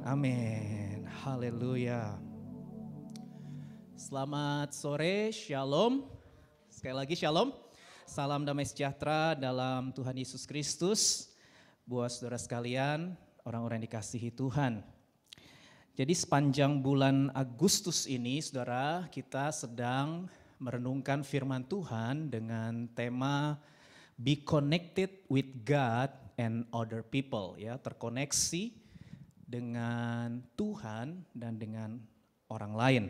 Amin. Haleluya. Selamat sore, shalom. Sekali lagi shalom. Salam damai sejahtera dalam Tuhan Yesus Kristus. Buat saudara sekalian, orang-orang yang dikasihi Tuhan. Jadi sepanjang bulan Agustus ini, saudara, kita sedang merenungkan firman Tuhan dengan tema Be Connected with God and Other People, ya, terkoneksi dengan Tuhan dan dengan orang lain.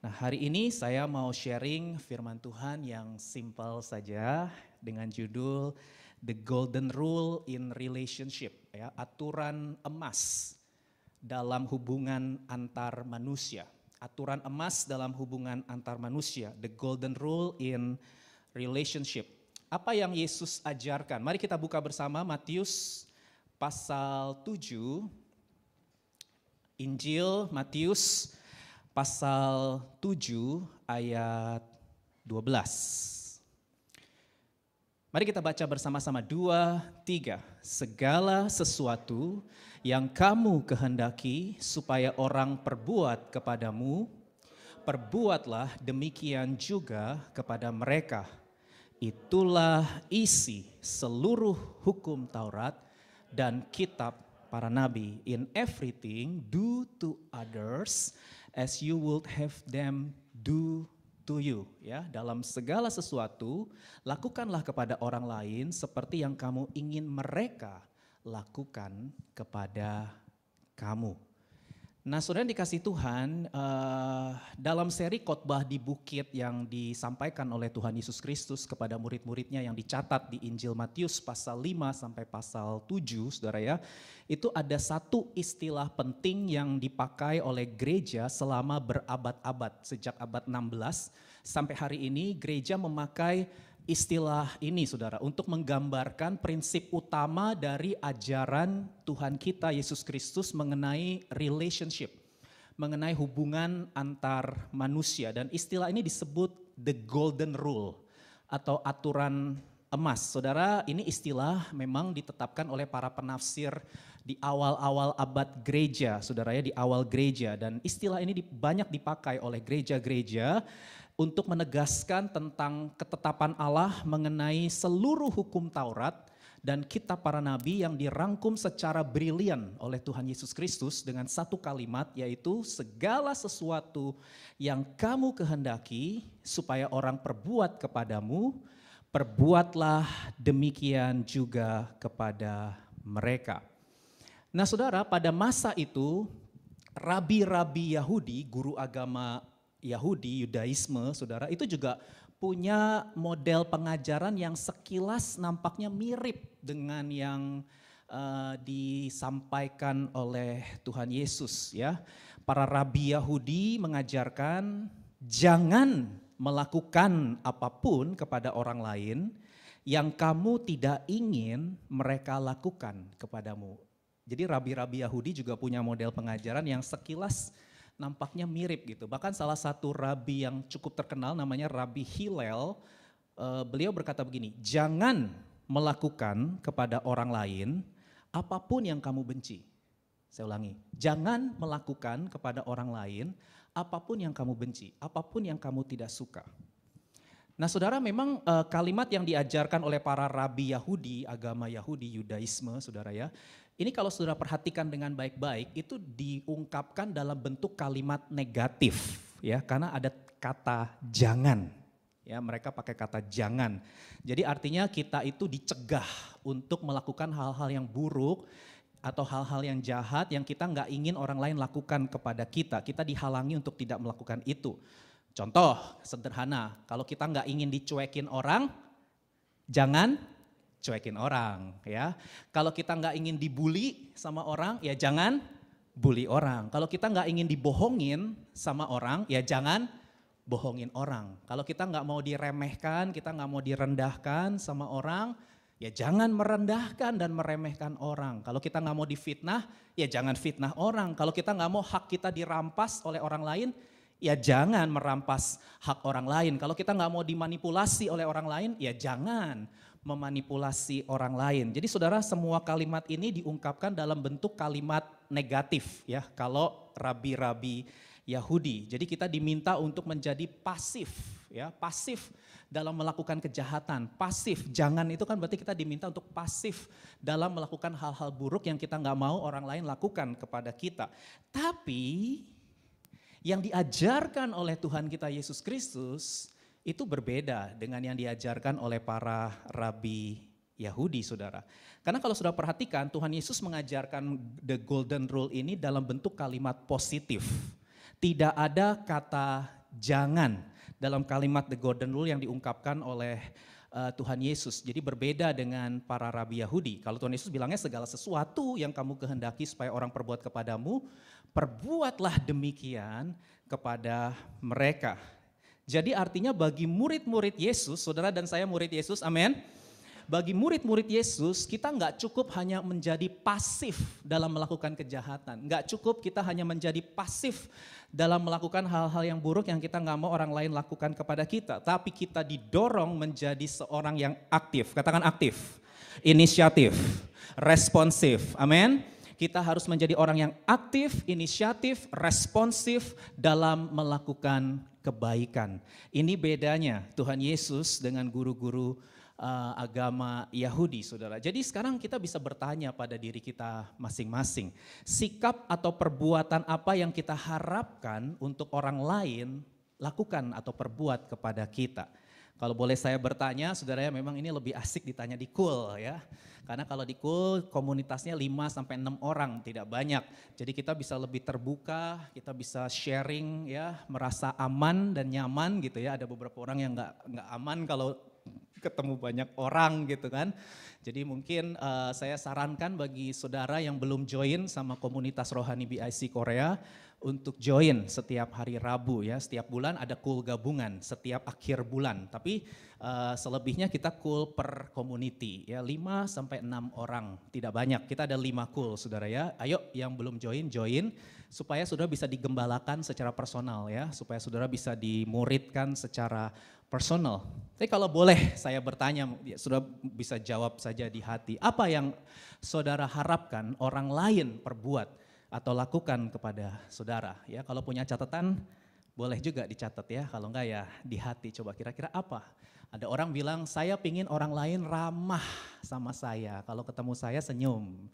Nah, hari ini saya mau sharing firman Tuhan yang simpel saja dengan judul The Golden Rule in Relationship, ya, aturan emas dalam hubungan antar manusia. Aturan emas dalam hubungan antar manusia, The Golden Rule in Relationship. Apa yang Yesus ajarkan? Mari kita buka bersama Matius pasal 7. Injil Matius pasal 7 ayat 12. Mari kita baca bersama-sama 2, 3. Segala sesuatu yang kamu kehendaki supaya orang perbuat kepadamu, perbuatlah demikian juga kepada mereka. Itulah isi seluruh hukum Taurat dan kitab para nabi. In everything do to others as you would have them do to you. Ya, dalam segala sesuatu lakukanlah kepada orang lain seperti yang kamu ingin mereka lakukan kepada kamu. Nah, saudara dikasih Tuhan, dalam seri khotbah di bukit yang disampaikan oleh Tuhan Yesus Kristus kepada murid-muridnya yang dicatat di Injil Matius pasal 5 sampai pasal 7, saudara ya, itu ada satu istilah penting yang dipakai oleh gereja selama berabad-abad, sejak abad 16 sampai hari ini gereja memakai istilah ini, saudara, untuk menggambarkan prinsip utama dari ajaran Tuhan kita Yesus Kristus mengenai relationship, mengenai hubungan antar manusia. Dan istilah ini disebut the golden rule atau aturan emas. Saudara, ini istilah memang ditetapkan oleh para penafsir di awal-awal abad gereja, saudara ya, di awal gereja. Dan istilah ini banyak dipakai oleh gereja-gereja untuk menegaskan tentang ketetapan Allah mengenai seluruh hukum Taurat dan kitab para nabi yang dirangkum secara brilian oleh Tuhan Yesus Kristus dengan satu kalimat, yaitu segala sesuatu yang kamu kehendaki supaya orang perbuat kepadamu, perbuatlah demikian juga kepada mereka. Nah, saudara, pada masa itu rabi-rabi Yahudi, guru agama Yahudi, Yudaisme, saudara, itu juga punya model pengajaran yang sekilas nampaknya mirip dengan yang disampaikan oleh Tuhan Yesus, ya. Para rabi Yahudi mengajarkan jangan melakukan apapun kepada orang lain yang kamu tidak ingin mereka lakukan kepadamu. Jadi rabi-rabi Yahudi juga punya model pengajaran yang sekilas nampaknya mirip gitu. Bahkan salah satu rabi yang cukup terkenal namanya Rabi Hillel, beliau berkata begini, jangan melakukan kepada orang lain apapun yang kamu benci. Saya ulangi, jangan melakukan kepada orang lain apapun yang kamu benci, apapun yang kamu tidak suka. Nah, saudara, memang kalimat yang diajarkan oleh para rabi Yahudi, agama Yahudi, Yudaisme, saudara ya, ini kalau saudara perhatikan dengan baik-baik itu diungkapkan dalam bentuk kalimat negatif, ya, karena ada kata jangan, ya, mereka pakai kata jangan. Jadi artinya kita itu dicegah untuk melakukan hal-hal yang buruk atau hal-hal yang jahat yang kita nggak ingin orang lain lakukan kepada kita. Kita dihalangi untuk tidak melakukan itu. Contoh sederhana, kalau kita nggak ingin dicuekin orang, jangan cuekin orang, ya. Kalau kita nggak ingin dibully sama orang, ya jangan bully orang. Kalau kita nggak ingin dibohongin sama orang, ya jangan bohongin orang. Kalau kita nggak mau diremehkan, kita nggak mau direndahkan sama orang, ya jangan merendahkan dan meremehkan orang. Kalau kita nggak mau difitnah, ya jangan fitnah orang. Kalau kita nggak mau hak kita dirampas oleh orang lain, ya jangan merampas hak orang lain. Kalau kita nggak mau dimanipulasi oleh orang lain, ya jangan memanipulasi orang lain. Jadi saudara, semua kalimat ini diungkapkan dalam bentuk kalimat negatif ya, kalau rabi-rabi Yahudi. Jadi kita diminta untuk menjadi pasif ya, pasif dalam melakukan kejahatan. Pasif, jangan itu kan berarti kita diminta untuk pasif dalam melakukan hal-hal buruk yang kita nggak mau orang lain lakukan kepada kita. Tapi yang diajarkan oleh Tuhan kita Yesus Kristus itu berbeda dengan yang diajarkan oleh para rabi Yahudi, saudara. Karena kalau sudah perhatikan, Tuhan Yesus mengajarkan the golden rule ini dalam bentuk kalimat positif. Tidak ada kata jangan dalam kalimat the golden rule yang diungkapkan oleh Tuhan Yesus. Jadi berbeda dengan para rabi Yahudi. Kalau Tuhan Yesus bilangnya segala sesuatu yang kamu kehendaki supaya orang perbuat kepadamu, perbuatlah demikian kepada mereka. Jadi artinya bagi murid-murid Yesus, saudara dan saya murid Yesus, amin. Bagi murid-murid Yesus, kita nggak cukup hanya menjadi pasif dalam melakukan kejahatan. Nggak cukup kita hanya menjadi pasif dalam melakukan hal-hal yang buruk yang kita nggak mau orang lain lakukan kepada kita. Tapi kita didorong menjadi seorang yang aktif. Katakan aktif, inisiatif, responsif, amin. Kita harus menjadi orang yang aktif, inisiatif, responsif dalam melakukan kebaikan. Ini bedanya Tuhan Yesus dengan guru-guru agama Yahudi, saudara. Jadi sekarang kita bisa bertanya pada diri kita masing-masing. Sikap atau perbuatan apa yang kita harapkan untuk orang lain lakukan atau perbuat kepada kita. Kalau boleh saya bertanya, saudara, ya memang ini lebih asik ditanya di Cool ya. Karena kalau di Cool komunitasnya 5-6 orang, tidak banyak. Jadi kita bisa lebih terbuka, kita bisa sharing ya, merasa aman dan nyaman gitu ya. Ada beberapa orang yang nggak aman kalau ketemu banyak orang gitu kan. Jadi mungkin saya sarankan bagi saudara yang belum join sama komunitas Rohani BIC Korea untuk join setiap hari Rabu ya. Setiap bulan ada Cool gabungan setiap akhir bulan. Tapi selebihnya kita Cool per community ya, 5-6 orang, tidak banyak. Kita ada 5 Cool saudara ya. Ayo yang belum join supaya saudara bisa digembalakan secara personal ya, supaya saudara bisa dimuridkan secara personal. Tapi kalau boleh saya bertanya, ya, saudara bisa jawab saja di hati. Apa yang saudara harapkan orang lain perbuat atau lakukan kepada saudara? Ya, kalau punya catatan boleh juga dicatat ya. Kalau enggak ya di hati. Coba kira-kira apa? Ada orang bilang saya pingin orang lain ramah sama saya. Kalau ketemu saya senyum.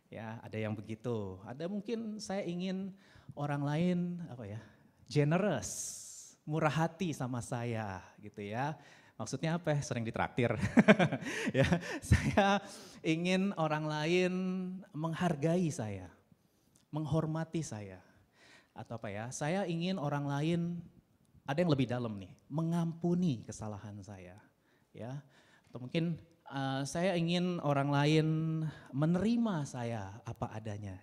Ya, ada yang begitu. Ada mungkin saya ingin orang lain apa ya? Generous. Murah hati sama saya gitu ya. Maksudnya apa? Sering ditraktir. Ya, saya ingin orang lain menghargai saya, menghormati saya. Atau apa ya? Saya ingin orang lain, ada yang lebih dalam nih, mengampuni kesalahan saya. Ya. Atau mungkin saya ingin orang lain menerima saya apa adanya.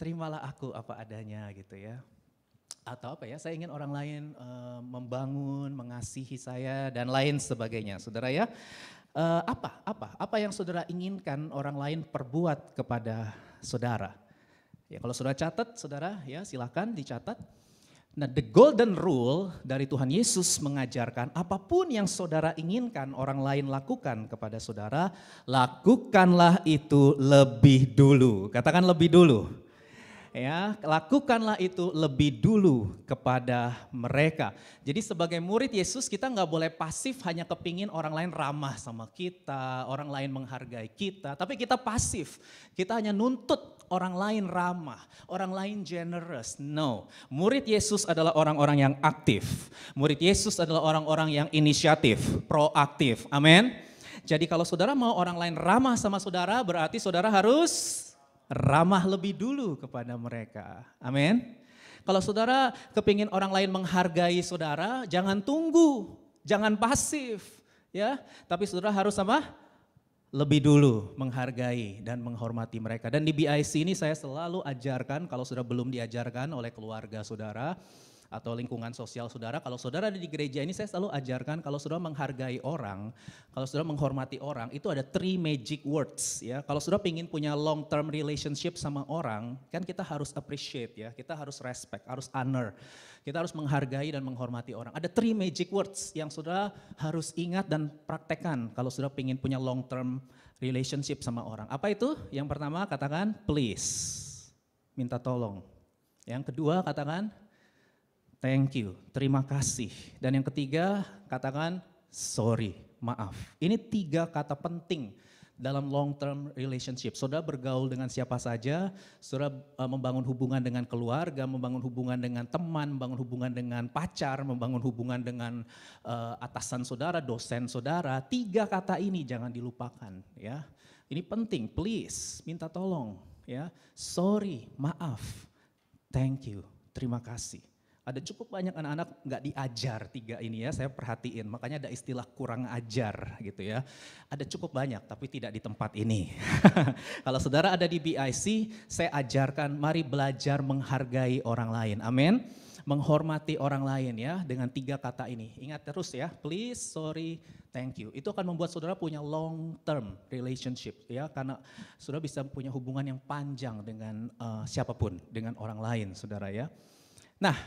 Terimalah aku apa adanya gitu ya. Atau apa ya, saya ingin orang lain membangun, mengasihi saya dan lain sebagainya. Saudara ya, apa yang saudara inginkan orang lain perbuat kepada saudara? Ya kalau saudara catat, saudara ya silakan dicatat. Nah, the golden rule dari Tuhan Yesus mengajarkan apapun yang saudara inginkan orang lain lakukan kepada saudara, lakukanlah itu lebih dulu. Katakan lebih dulu. Ya, lakukanlah itu lebih dulu kepada mereka. Jadi sebagai murid Yesus kita nggak boleh pasif hanya kepingin orang lain ramah sama kita, orang lain menghargai kita. Tapi kita pasif, kita hanya nuntut orang lain ramah, orang lain generous. No, murid Yesus adalah orang-orang yang aktif. Murid Yesus adalah orang-orang yang inisiatif, proaktif. Amin. Jadi kalau saudara mau orang lain ramah sama saudara, berarti saudara harus ramah lebih dulu kepada mereka. Amin. Kalau saudara kepingin orang lain menghargai saudara, jangan tunggu, jangan pasif, ya. Tapi saudara harus apa? Lebih dulu menghargai dan menghormati mereka. Dan di BIC ini saya selalu ajarkan, kalau sudah belum diajarkan oleh keluarga saudara, atau lingkungan sosial saudara. Kalau saudara ada di gereja ini, saya selalu ajarkan kalau saudara menghargai orang, kalau saudara menghormati orang, itu ada 3 magic words ya. Kalau saudara ingin punya long term relationship sama orang, kan kita harus appreciate ya, kita harus respect, harus honor. Kita harus menghargai dan menghormati orang. Ada 3 magic words yang saudara harus ingat dan praktekkan kalau saudara ingin punya long term relationship sama orang. Apa itu? Yang pertama katakan please, minta tolong. Yang kedua katakan thank you, terima kasih. Dan yang ketiga katakan sorry, maaf. Ini 3 kata penting dalam long term relationship. Saudara bergaul dengan siapa saja, saudara membangun hubungan dengan keluarga, membangun hubungan dengan teman, membangun hubungan dengan pacar, membangun hubungan dengan atasan saudara, dosen saudara. 3 kata ini jangan dilupakan ya. Ini penting, please, minta tolong ya. Sorry, maaf, thank you, terima kasih. Ada cukup banyak anak-anak nggak diajar 3 ini ya, saya perhatiin. Makanya ada istilah kurang ajar gitu ya. Ada cukup banyak tapi tidak di tempat ini. Kalau saudara ada di BIC, saya ajarkan mari belajar menghargai orang lain. Amin. Menghormati orang lain ya dengan 3 kata ini. Ingat terus ya, please, sorry, thank you. Itu akan membuat saudara punya long term relationship ya. Karena saudara bisa punya hubungan yang panjang dengan siapapun, dengan orang lain saudara ya. Nah,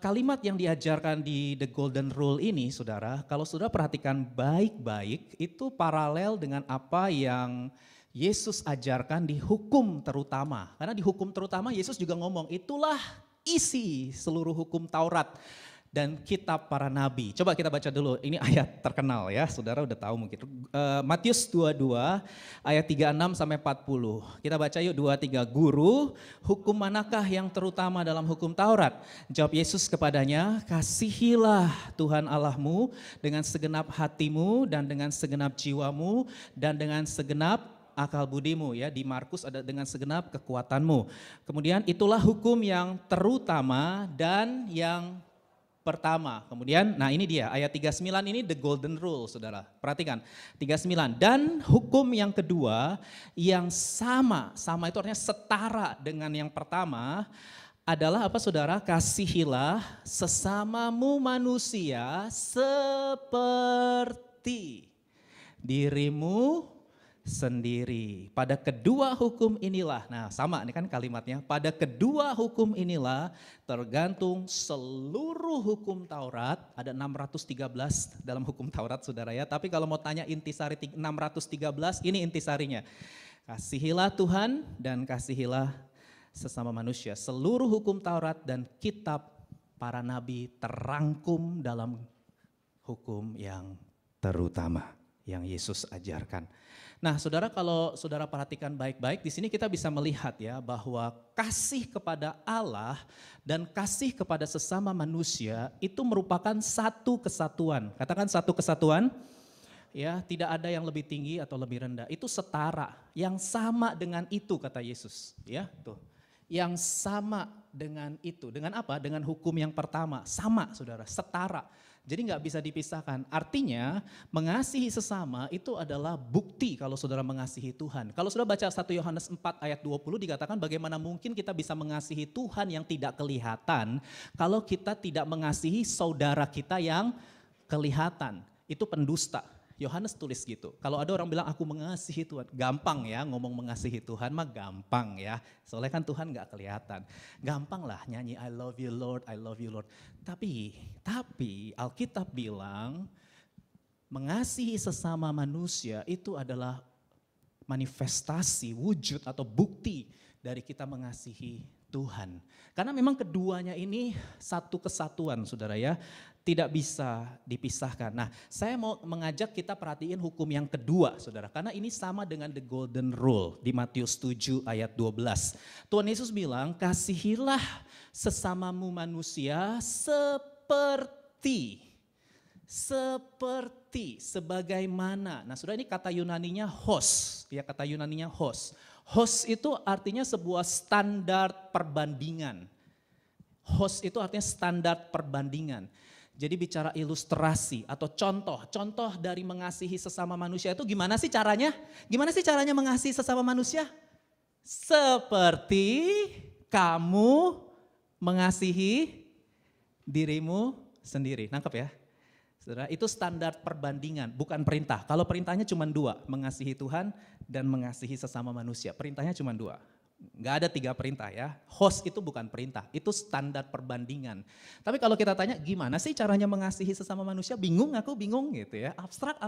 kalimat yang diajarkan di The Golden Rule ini, saudara, kalau saudara perhatikan baik-baik, itu paralel dengan apa yang Yesus ajarkan di hukum terutama. Karena di hukum terutama Yesus juga ngomong, itulah isi seluruh hukum Taurat dan kitab para nabi. Coba kita baca dulu, ini ayat terkenal ya, saudara udah tahu mungkin. Matius 22 ayat 36 sampai 40. Kita baca yuk 23. Guru, hukum manakah yang terutama dalam hukum Taurat? Jawab Yesus kepadanya, kasihilah Tuhan Allahmu dengan segenap hatimu dan dengan segenap jiwamu dan dengan segenap akal budimu ya. Di Markus ada dengan segenap kekuatanmu. Kemudian itulah hukum yang terutama dan yang pertama. Kemudian, nah ini dia ayat 39 ini the golden rule saudara. Perhatikan 39. Dan hukum yang kedua yang sama itu artinya setara dengan yang pertama adalah apa saudara? Kasihilah sesamamu manusia seperti dirimu sendiri. Pada kedua hukum inilah, nah sama ini kan kalimatnya, pada kedua hukum inilah tergantung seluruh hukum Taurat, ada 613 dalam hukum Taurat saudara ya, tapi kalau mau tanya intisari 613, ini intisarinya. Kasihilah Tuhan dan kasihilah sesama manusia. Seluruh hukum Taurat dan kitab para nabi terangkum dalam hukum yang terutama yang Yesus ajarkan. Nah, saudara, kalau saudara perhatikan baik-baik, di sini kita bisa melihat ya bahwa kasih kepada Allah dan kasih kepada sesama manusia itu merupakan satu kesatuan. Katakan satu kesatuan. Ya, tidak ada yang lebih tinggi atau lebih rendah. Itu setara, yang sama dengan itu kata Yesus. Ya, tuh. Yang sama dengan itu. Dengan apa? Dengan hukum yang pertama. Sama, saudara, setara. Jadi nggak bisa dipisahkan. Artinya mengasihi sesama itu adalah bukti kalau saudara mengasihi Tuhan. Kalau saudara baca 1 Yohanes 4 ayat 20 dikatakan bagaimana mungkin kita bisa mengasihi Tuhan yang tidak kelihatan kalau kita tidak mengasihi saudara kita yang kelihatan. Itu pendusta. Yohanes tulis gitu. Kalau ada orang bilang aku mengasihi Tuhan, gampang ya ngomong mengasihi Tuhan mah gampang ya. Soalnya kan Tuhan gak kelihatan. Gampang lah nyanyi I love you Lord, I love you Lord. Tapi Alkitab bilang mengasihi sesama manusia itu adalah manifestasi, wujud atau bukti dari kita mengasihi Tuhan. Karena memang keduanya ini satu kesatuan saudara ya. Tidak bisa dipisahkan. Nah, saya mau mengajak kita perhatiin hukum yang kedua, saudara. Karena ini sama dengan the golden rule di Matius 7 ayat 12. Tuhan Yesus bilang, kasihilah sesamamu manusia seperti, sebagaimana. Nah, saudara, ini kata Yunaninya hos, ya kata Yunaninya hos. Hos itu artinya sebuah standar perbandingan. Hos itu artinya standar perbandingan. Jadi bicara ilustrasi atau contoh dari mengasihi sesama manusia itu gimana sih caranya? Gimana sih caranya mengasihi sesama manusia? Seperti kamu mengasihi dirimu sendiri. Nangkep ya? Saudara, itu standar perbandingan, bukan perintah. Kalau perintahnya cuma 2, mengasihi Tuhan dan mengasihi sesama manusia. Perintahnya cuma 2. Nggak ada 3 perintah ya. Host itu bukan perintah, itu standar perbandingan. Tapi kalau kita tanya gimana sih caranya mengasihi sesama manusia? Bingung, aku bingung gitu ya. Abstrak.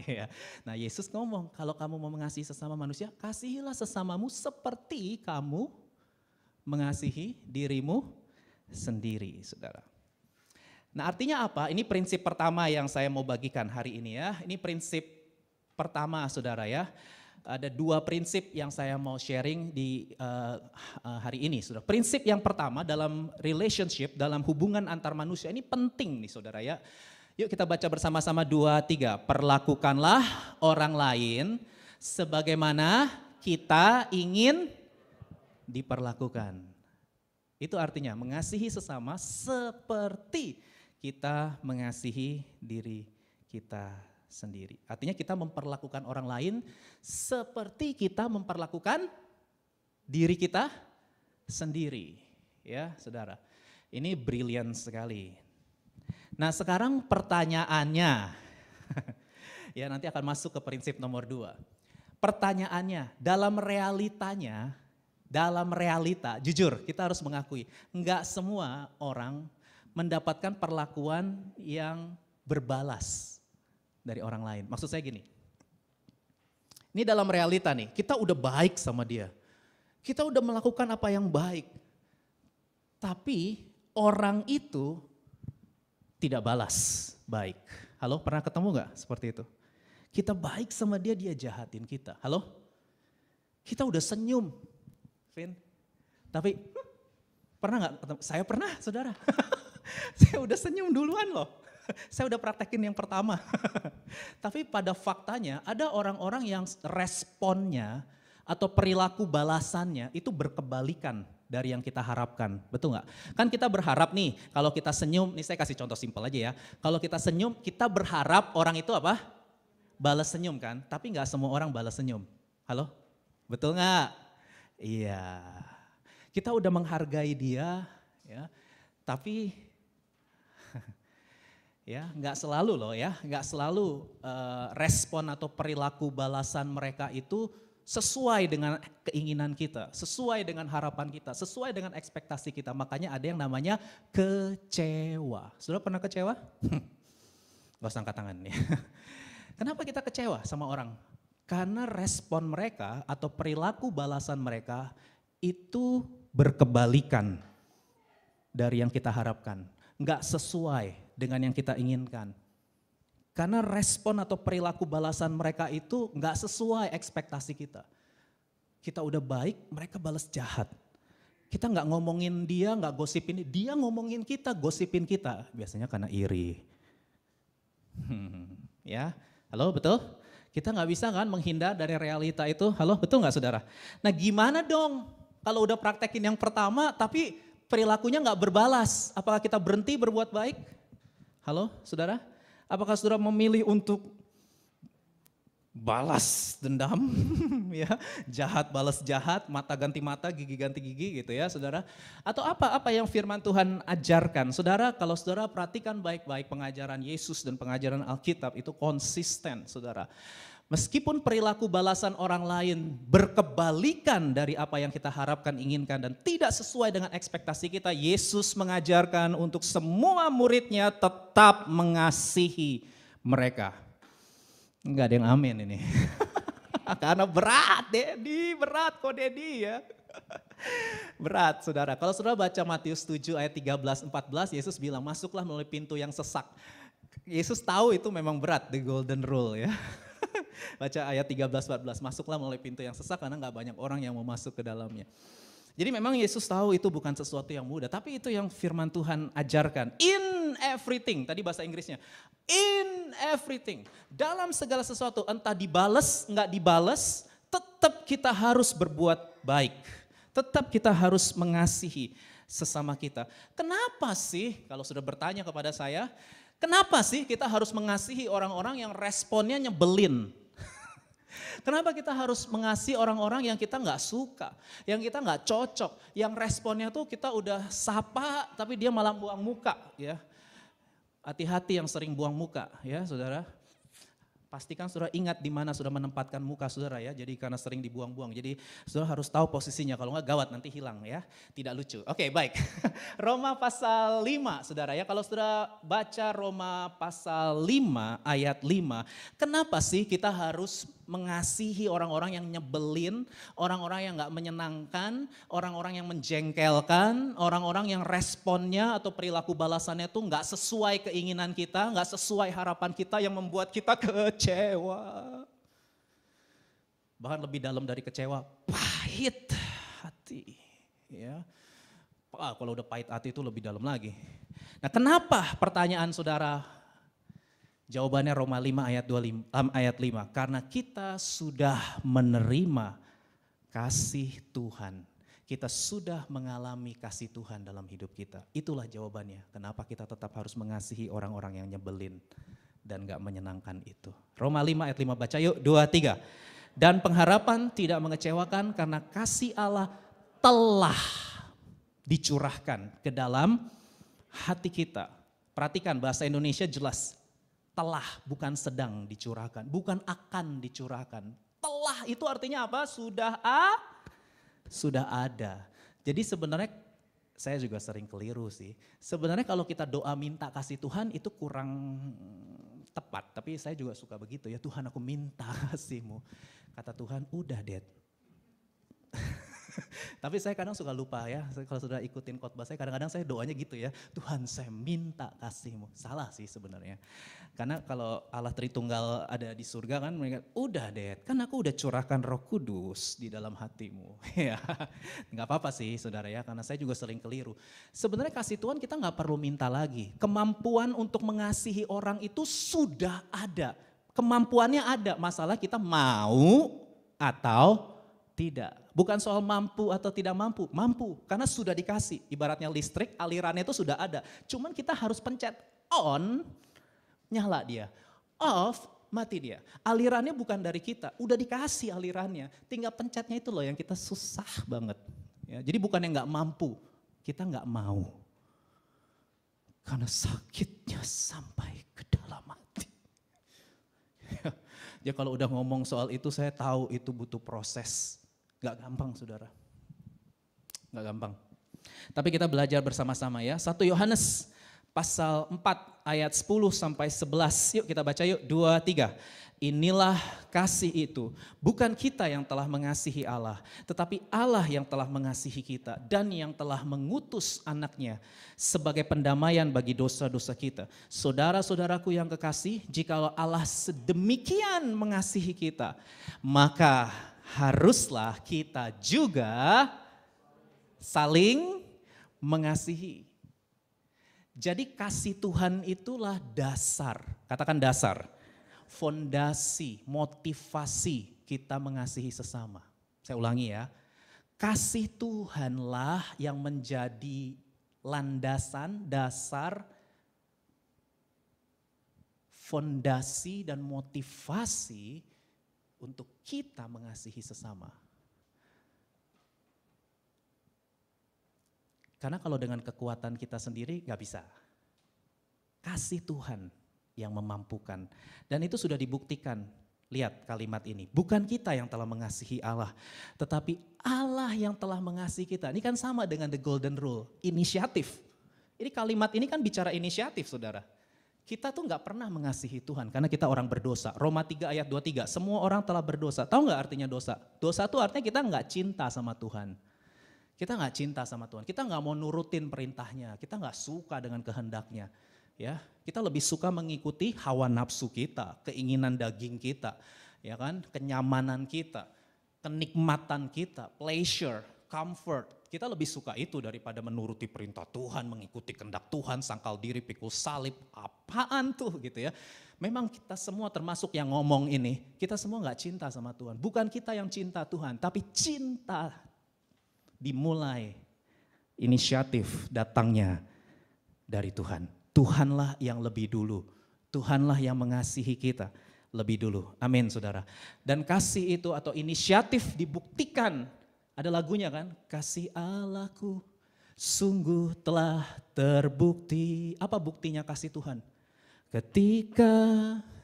Ya. Nah Yesus ngomong, kalau kamu mau mengasihi sesama manusia, kasihilah sesamamu seperti kamu mengasihi dirimu sendiri, saudara. Nah artinya apa? Ini prinsip pertama yang saya mau bagikan hari ini ya. Ini prinsip pertama saudara ya. Ada 2 prinsip yang saya mau sharing di hari ini saudara. Prinsip yang pertama dalam relationship, dalam hubungan antar manusia ini penting nih saudara ya. Yuk kita baca bersama-sama 2, 3. Perlakukanlah orang lain sebagaimana kita ingin diperlakukan. Itu artinya mengasihi sesama seperti kita mengasihi diri kita sendiri. Artinya kita memperlakukan orang lain seperti kita memperlakukan diri kita sendiri. Ya saudara, ini brilian sekali. Nah sekarang pertanyaannya, ya nanti akan masuk ke prinsip nomor 2. Pertanyaannya, dalam realita, jujur kita harus mengakui, enggak semua orang mendapatkan perlakuan yang berbalas dari orang lain. Maksud saya gini, ini dalam realita nih, kita udah baik sama dia. Kita udah melakukan apa yang baik. Tapi orang itu tidak balas baik. Halo, pernah ketemu gak seperti itu? Kita baik sama dia, dia jahatin kita. Halo? Kita udah senyum, Vin. Tapi pernah gak? Saya pernah, saudara. Saya udah senyum duluan loh. Saya udah praktekin yang pertama. Tapi pada faktanya ada orang-orang yang responnya atau perilaku balasannya itu berkebalikan dari yang kita harapkan. Betul gak? Kan kita berharap nih kalau kita senyum, nih saya kasih contoh simpel aja ya. Kalau kita senyum kita berharap orang itu apa? Balas senyum kan? Tapi gak semua orang balas senyum. Halo? Betul gak? Iya. Kita udah menghargai dia ya. Tapi ya, nggak selalu loh ya, nggak selalu respon atau perilaku balasan mereka itu sesuai dengan keinginan kita, sesuai dengan harapan kita, sesuai dengan ekspektasi kita. Makanya ada yang namanya kecewa. Sudah pernah kecewa? Gak usah angkat tangan nih. Kenapa kita kecewa sama orang? Karena respon mereka atau perilaku balasan mereka itu berkebalikan dari yang kita harapkan. Nggak sesuai dengan yang kita inginkan. Karena respon atau perilaku balasan mereka itu nggak sesuai ekspektasi kita. Kita udah baik, mereka balas jahat. Kita nggak ngomongin dia, nggak gosipin dia ngomongin kita, gosipin kita. Biasanya karena iri. Ya, halo betul? Kita nggak bisa kan menghindar dari realita itu. Halo betul nggak saudara? Nah gimana dong kalau udah praktekin yang pertama tapi perilakunya nggak berbalas, apakah kita berhenti berbuat baik? Halo saudara, apakah saudara memilih untuk balas dendam, ya jahat balas jahat, mata ganti mata, gigi ganti gigi gitu ya saudara? Atau apa yang firman Tuhan ajarkan? Saudara, kalau saudara perhatikan baik-baik pengajaran Yesus dan pengajaran Alkitab itu konsisten saudara. Meskipun perilaku balasan orang lain berkebalikan dari apa yang kita harapkan, inginkan dan tidak sesuai dengan ekspektasi kita, Yesus mengajarkan untuk semua muridnya tetap mengasihi mereka. Enggak ada yang amin ini. Karena berat kok Dedi ya. Berat saudara. Kalau saudara baca Matius 7 ayat 13-14, Yesus bilang masuklah melalui pintu yang sesak. Yesus tahu itu memang berat, the golden rule ya. Baca ayat 13-14, masuklah melalui pintu yang sesak karena gak banyak orang yang mau masuk ke dalamnya. Jadi memang Yesus tahu itu bukan sesuatu yang mudah, tapi itu yang firman Tuhan ajarkan. In everything, tadi bahasa Inggrisnya. In everything, dalam segala sesuatu, entah dibales, gak dibales, tetap kita harus berbuat baik. Tetap kita harus mengasihi sesama kita. Kenapa sih, kalau sudah bertanya kepada saya, kenapa sih kita harus mengasihi orang-orang yang responnya nyebelin? Kenapa kita harus mengasihi orang-orang yang kita nggak suka, yang kita nggak cocok, yang responnya tuh kita udah sapa tapi dia malah buang muka ya. Hati-hati yang sering buang muka ya saudara. Pastikan saudara ingat di mana sudah menempatkan muka saudara ya. Jadi karena sering dibuang-buang. Jadi saudara harus tahu posisinya. Kalau enggak gawat nanti hilang ya. Tidak lucu. Oke baik. Roma pasal 5 saudara ya. Kalau saudara baca Roma pasal 5 ayat 5. Kenapa sih kita harus mengasihi orang-orang yang nyebelin, orang-orang yang gak menyenangkan, orang-orang yang menjengkelkan, orang-orang yang responnya atau perilaku balasannya itu gak sesuai keinginan kita, gak sesuai harapan kita yang membuat kita kecewa. Bahkan lebih dalam dari kecewa, pahit hati. Ya. Kalau udah pahit hati itu lebih dalam lagi. Nah kenapa pertanyaan saudara? Jawabannya Roma 5 ayat 5. Karena kita sudah menerima kasih Tuhan. Kita sudah mengalami kasih Tuhan dalam hidup kita. Itulah jawabannya. Kenapa kita tetap harus mengasihi orang-orang yang nyebelin dan gak menyenangkan itu. Roma 5 ayat 5 baca yuk 2-3. Dan pengharapan tidak mengecewakan karena kasih Allah telah dicurahkan ke dalam hati kita. Perhatikan bahasa Indonesia jelas. Telah, bukan sedang dicurahkan, bukan akan dicurahkan. Telah itu artinya apa? Sudah ada. Jadi sebenarnya saya juga sering keliru sih. Sebenarnya kalau kita doa minta kasih Tuhan itu kurang tepat. Tapi saya juga suka begitu ya, Tuhan aku minta kasih-Mu. Kata Tuhan, udah Dad. Tapi saya kadang suka lupa ya, kalau sudah ikutin khotbah saya kadang-kadang saya doanya gitu ya, Tuhan saya minta kasih-Mu. Salah sih sebenarnya. Karena kalau Allah Tritunggal ada di surga kan mereka, udah Dad, kan aku udah curahkan Roh Kudus di dalam hatimu. Ya, nggak apa-apa sih saudara ya, karena saya juga sering keliru. Sebenarnya kasih Tuhan kita nggak perlu minta lagi. Kemampuan untuk mengasihi orang itu sudah ada. Kemampuannya ada, masalah kita mau atau tidak. Bukan soal mampu atau tidak mampu, mampu karena sudah dikasih. Ibaratnya listrik, alirannya itu sudah ada. Cuman kita harus pencet on, nyala dia. Off, mati dia. Alirannya bukan dari kita, udah dikasih alirannya. Tinggal pencetnya itu loh yang kita susah banget. Ya, jadi bukan yang gak mampu, kita gak mau. Karena sakitnya sampai ke dalam hati. Ya kalau udah ngomong soal itu saya tahu itu butuh proses. Gak gampang saudara, gak gampang. Tapi kita belajar bersama-sama ya. 1 Yohanes pasal 4 ayat 10 sampai 11. Yuk kita baca yuk, 2-3. Inilah kasih itu, bukan kita yang telah mengasihi Allah, tetapi Allah yang telah mengasihi kita dan yang telah mengutus anaknya sebagai pendamaian bagi dosa-dosa kita. Saudara-saudaraku yang kekasih, jikalau Allah sedemikian mengasihi kita, maka haruslah kita juga saling mengasihi. Jadi kasih Tuhan itulah dasar, katakan dasar, fondasi, motivasi kita mengasihi sesama. Saya ulangi ya, kasih Tuhanlah yang menjadi landasan, dasar, fondasi dan motivasi untuk kita mengasihi sesama. Karena kalau dengan kekuatan kita sendiri gak bisa. Kasih Tuhan yang memampukan. Dan itu sudah dibuktikan. Lihat kalimat ini. Bukan kita yang telah mengasihi Allah. Tetapi Allah yang telah mengasihi kita. Ini kan sama dengan the golden rule. Inisiatif. Ini kalimat ini kan bicara inisiatif saudara. Kita tuh gak pernah mengasihi Tuhan karena kita orang berdosa. Roma 3 ayat 23, semua orang telah berdosa. Tahu gak artinya dosa? Dosa itu artinya kita gak cinta sama Tuhan. Kita gak cinta sama Tuhan, kita gak mau nurutin perintahnya, kita gak suka dengan kehendaknya. Ya, kita lebih suka mengikuti hawa nafsu kita, keinginan daging kita, ya kan, kenyamanan kita, kenikmatan kita, pleasure, comfort. Kita lebih suka itu daripada menuruti perintah Tuhan, mengikuti kehendak Tuhan, sangkal diri, pikul salib, apaan tuh gitu ya. Memang kita semua termasuk yang ngomong ini, kita semua gak cinta sama Tuhan. Bukan kita yang cinta Tuhan, tapi cinta dimulai, inisiatif datangnya dari Tuhan. Tuhanlah yang lebih dulu, Tuhanlah yang mengasihi kita. lebih dulu. Amin saudara. Dan kasih itu atau inisiatif dibuktikan. Ada lagunya kan? Kasih Allahku sungguh telah terbukti. Apa buktinya kasih Tuhan? Ketika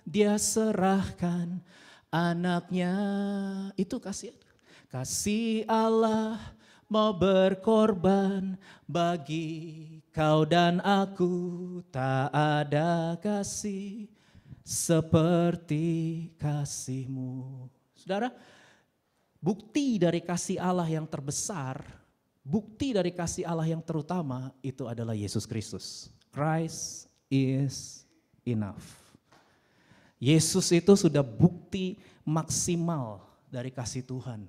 Dia serahkan anaknya. Itu kasih. Kasih Allah mau berkorban bagi kau dan aku. Tak ada kasih seperti kasih-Mu. Saudara, bukti dari kasih Allah yang terbesar, bukti dari kasih Allah yang terutama itu adalah Yesus Kristus. Christ is enough. Yesus itu sudah bukti maksimal dari kasih Tuhan.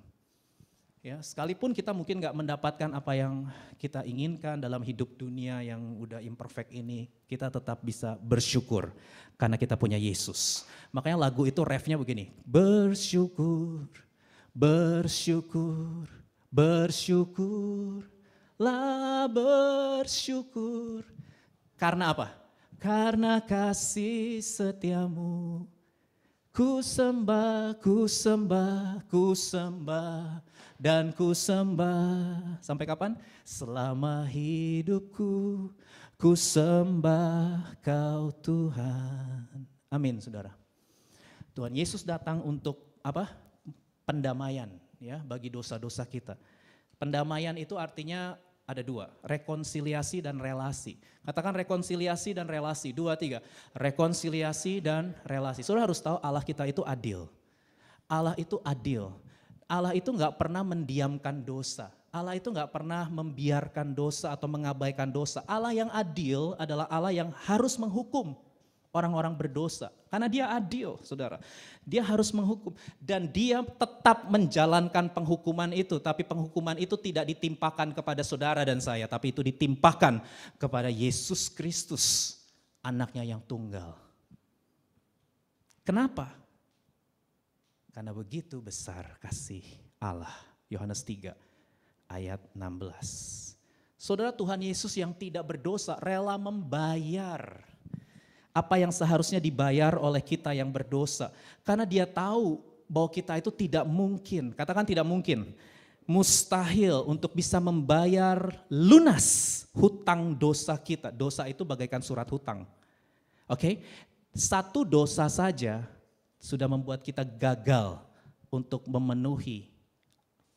Ya, sekalipun kita mungkin gak mendapatkan apa yang kita inginkan dalam hidup dunia yang udah imperfect ini, kita tetap bisa bersyukur karena kita punya Yesus. Makanya lagu itu refnya begini, bersyukur, bersyukur, bersyukurlah bersyukur. Karena apa? Karena kasih setiamu. Ku sembah, ku sembah, ku sembah, dan ku sembah. Sampai kapan? Selama hidupku, ku sembah Kau Tuhan. Amin saudara. Tuhan Yesus datang untuk apa? Pendamaian ya bagi dosa-dosa kita. Pendamaian itu artinya ada dua, rekonsiliasi dan relasi. Katakan rekonsiliasi dan relasi, 2, 3. Rekonsiliasi dan relasi. Saudara harus tahu Allah kita itu adil. Allah itu adil. Allah itu gak pernah mendiamkan dosa. Allah itu gak pernah membiarkan dosa atau mengabaikan dosa. Allah yang adil adalah Allah yang harus menghukum orang-orang berdosa. Karena Dia adil, saudara. Dia harus menghukum. Dan Dia tetap menjalankan penghukuman itu. Tapi penghukuman itu tidak ditimpakan kepada saudara dan saya. Tapi itu ditimpakan kepada Yesus Kristus, anaknya yang tunggal. Kenapa? Karena begitu besar kasih Allah. Yohanes 3 ayat 16. Saudara, Tuhan Yesus yang tidak berdosa rela membayar apa yang seharusnya dibayar oleh kita yang berdosa. Karena Dia tahu bahwa kita itu tidak mungkin, katakan tidak mungkin, mustahil untuk bisa membayar lunas hutang dosa kita. Dosa itu bagaikan surat hutang. Oke, satu dosa saja sudah membuat kita gagal untuk memenuhi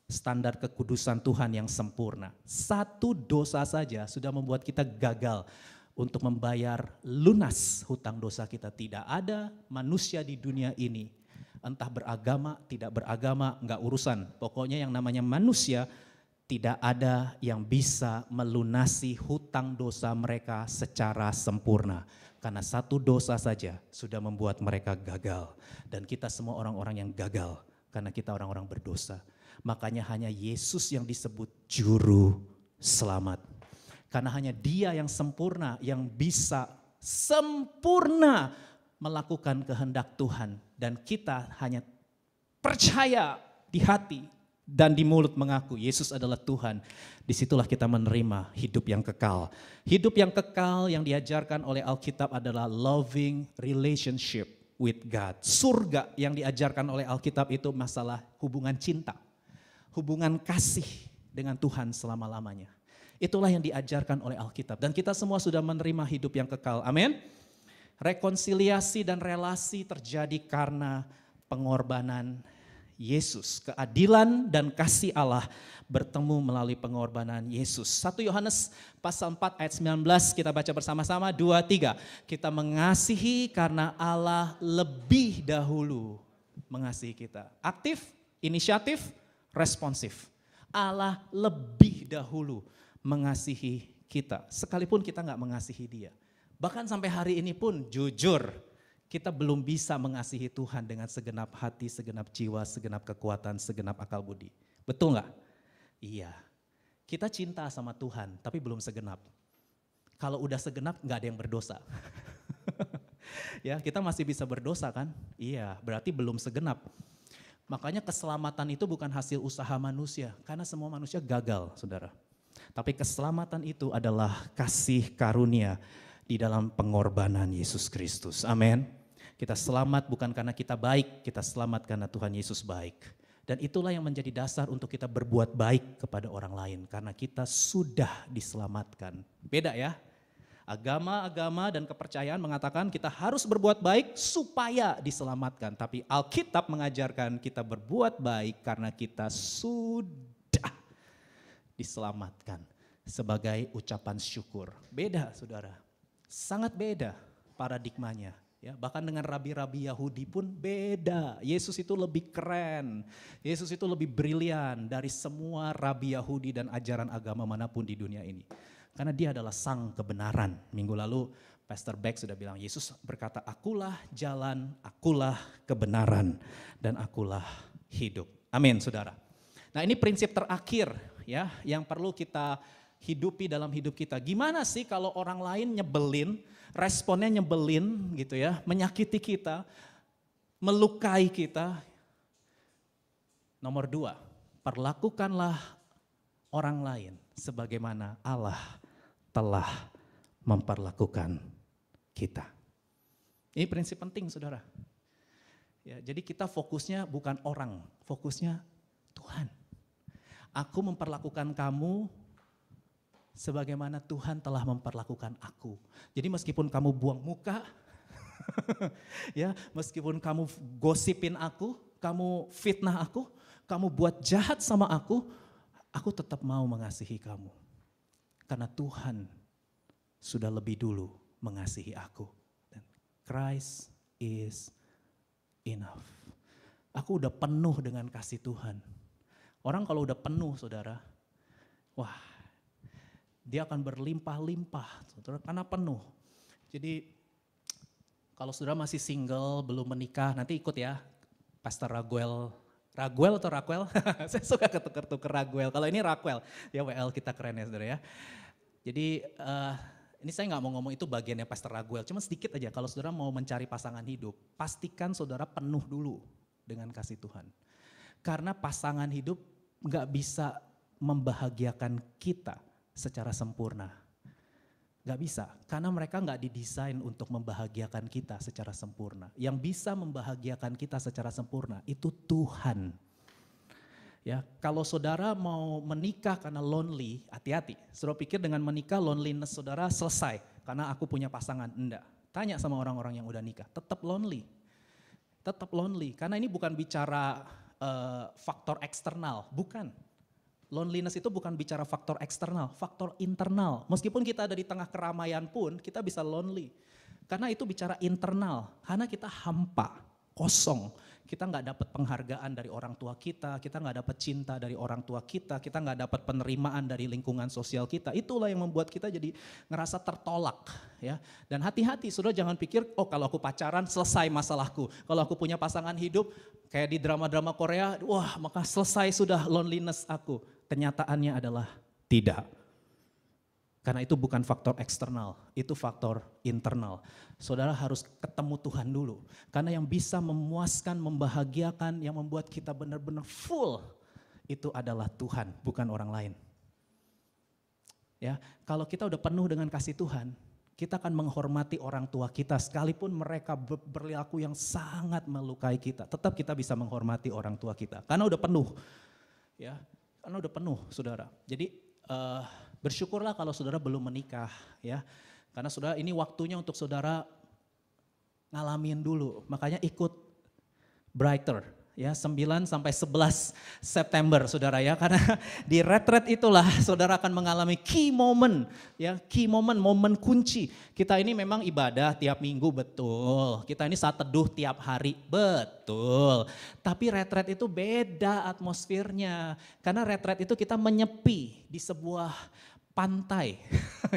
standar kekudusan Tuhan yang sempurna. Satu dosa saja sudah membuat kita gagal untuk membayar lunas hutang dosa kita. Tidak ada manusia di dunia ini, entah beragama, tidak beragama, enggak urusan. Pokoknya yang namanya manusia, tidak ada yang bisa melunasi hutang dosa mereka secara sempurna. Karena satu dosa saja sudah membuat mereka gagal. Dan kita semua orang-orang yang gagal, karena kita orang-orang berdosa. Makanya hanya Yesus yang disebut juru selamat. Karena hanya Dia yang sempurna, yang bisa sempurna melakukan kehendak Tuhan. Dan kita hanya percaya di hati dan di mulut mengaku Yesus adalah Tuhan. Disitulah kita menerima hidup yang kekal. Hidup yang kekal yang diajarkan oleh Alkitab adalah loving relationship with God. Surga yang diajarkan oleh Alkitab itu masalah hubungan cinta. Hubungan kasih dengan Tuhan selama-lamanya. Itulah yang diajarkan oleh Alkitab. Dan kita semua sudah menerima hidup yang kekal. Amin. Rekonsiliasi dan relasi terjadi karena pengorbanan Yesus. Keadilan dan kasih Allah bertemu melalui pengorbanan Yesus. 1 Yohanes pasal 4 ayat 19 kita baca bersama-sama. 2, 3. Kita mengasihi karena Allah lebih dahulu mengasihi kita. Aktif, inisiatif, responsif. Allah lebih dahulu mengasihi kita, sekalipun kita gak mengasihi Dia. Bahkan sampai hari ini pun jujur, kita belum bisa mengasihi Tuhan dengan segenap hati, segenap jiwa, segenap kekuatan, segenap akal budi. Betul gak? Iya, kita cinta sama Tuhan tapi belum segenap. Kalau udah segenap gak ada yang berdosa. Ya, kita masih bisa berdosa kan? Iya, berarti belum segenap. Makanya keselamatan itu bukan hasil usaha manusia, karena semua manusia gagal, saudara. Tapi keselamatan itu adalah kasih karunia di dalam pengorbanan Yesus Kristus. Amin. Kita selamat bukan karena kita baik, kita selamat karena Tuhan Yesus baik. Dan itulah yang menjadi dasar untuk kita berbuat baik kepada orang lain, karena kita sudah diselamatkan. Beda ya, agama-agama dan kepercayaan mengatakan kita harus berbuat baik supaya diselamatkan. Tapi Alkitab mengajarkan kita berbuat baik karena kita sudah diselamatkan sebagai ucapan syukur. Beda saudara, sangat beda paradigmanya. Ya, bahkan dengan rabi-rabi Yahudi pun beda. Yesus itu lebih keren, Yesus itu lebih brilian dari semua rabi Yahudi dan ajaran agama manapun di dunia ini. Karena dia adalah sang kebenaran. Minggu lalu Pastor Beck sudah bilang, Yesus berkata, akulah jalan, akulah kebenaran, dan akulah hidup. Amin saudara. Nah ini prinsip terakhir ya yang perlu kita hidupi dalam hidup kita. Gimana sih kalau orang lain nyebelin, responnya nyebelin gitu ya, menyakiti kita, melukai kita. Nomor 2, perlakukanlah orang lain sebagaimana Allah telah memperlakukan kita. Ini prinsip penting saudara. Ya, jadi kita fokusnya bukan orang, fokusnya Tuhan. Aku memperlakukan kamu sebagaimana Tuhan telah memperlakukan aku. Jadi meskipun kamu buang muka, ya, meskipun kamu gosipin aku, kamu fitnah aku, kamu buat jahat sama aku tetap mau mengasihi kamu. Karena Tuhan sudah lebih dulu mengasihi aku. Dan Christ is enough. Aku udah penuh dengan kasih Tuhan. Orang kalau udah penuh saudara, wah, dia akan berlimpah-limpah, saudara, karena penuh. Jadi kalau saudara masih single, belum menikah, nanti ikut ya Pastor Raguel atau Raquel? Saya suka ketuker-tuker Raguel, kalau ini Raquel, ya WL kita keren ya saudara ya. Jadi ini saya nggak mau ngomong itu bagiannya Pastor Raguel, cuma sedikit aja. Kalau saudara mau mencari pasangan hidup, pastikan saudara penuh dulu dengan kasih Tuhan. Karena pasangan hidup nggak bisa membahagiakan kita secara sempurna. Gak bisa, karena mereka gak didesain untuk membahagiakan kita secara sempurna. Yang bisa membahagiakan kita secara sempurna itu Tuhan. Ya, kalau saudara mau menikah karena lonely, hati-hati. Saudara pikir dengan menikah loneliness saudara selesai karena aku punya pasangan. Enggak. Tanya sama orang-orang yang udah nikah, tetap lonely. Tetap lonely, karena ini bukan bicara faktor eksternal, bukan. Loneliness itu bukan bicara faktor eksternal, faktor internal. Meskipun kita ada di tengah keramaian pun, kita bisa lonely. Karena itu bicara internal, karena kita hampa, kosong. Kita nggak dapat penghargaan dari orang tua kita nggak dapat cinta dari orang tua kita nggak dapat penerimaan dari lingkungan sosial kita. Itulah yang membuat kita jadi ngerasa tertolak. Ya. Dan hati-hati, saudara jangan pikir, oh kalau aku pacaran selesai masalahku. Kalau aku punya pasangan hidup, kayak di drama-drama Korea, wah maka selesai sudah loneliness aku. Kenyataannya adalah tidak. Karena itu bukan faktor eksternal, itu faktor internal. Saudara harus ketemu Tuhan dulu. Karena yang bisa memuaskan, membahagiakan, yang membuat kita benar-benar full, itu adalah Tuhan, bukan orang lain. Ya, kalau kita udah penuh dengan kasih Tuhan, kita akan menghormati orang tua kita, sekalipun mereka berlaku yang sangat melukai kita. Tetap kita bisa menghormati orang tua kita, karena udah penuh. Ya, karena udah penuh, saudara. Jadi bersyukurlah kalau saudara belum menikah, ya, karena saudara ini waktunya untuk saudara ngalamin dulu. Makanya ikut Brighter, ya 9 sampai 11 September, saudara ya, karena di retreat itulah saudara akan mengalami key moment, ya, key moment, momen kunci. Kita ini memang ibadah tiap minggu, betul. Kita ini saat teduh tiap hari, betul. Tapi retreat itu beda atmosfernya, karena retreat itu kita menyepi di sebuah pantai,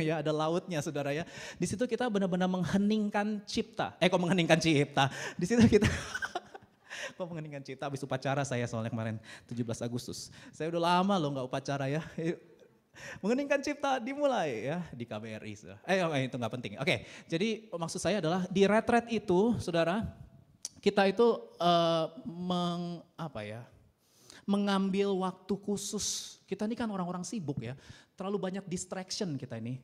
ya ada lautnya saudara ya. Di situ kita benar-benar mengheningkan cipta. Kok mengheningkan cipta? Di situ kita kok mengheningkan cipta habis upacara saya soalnya kemarin 17 Agustus. Saya udah lama loh nggak upacara ya. Mengheningkan cipta dimulai ya di KBRI. Itu nggak penting. Oke, jadi maksud saya adalah di retreat itu saudara, kita itu mengambil waktu khusus. Kita ini kan orang-orang sibuk ya, terlalu banyak distraction kita ini.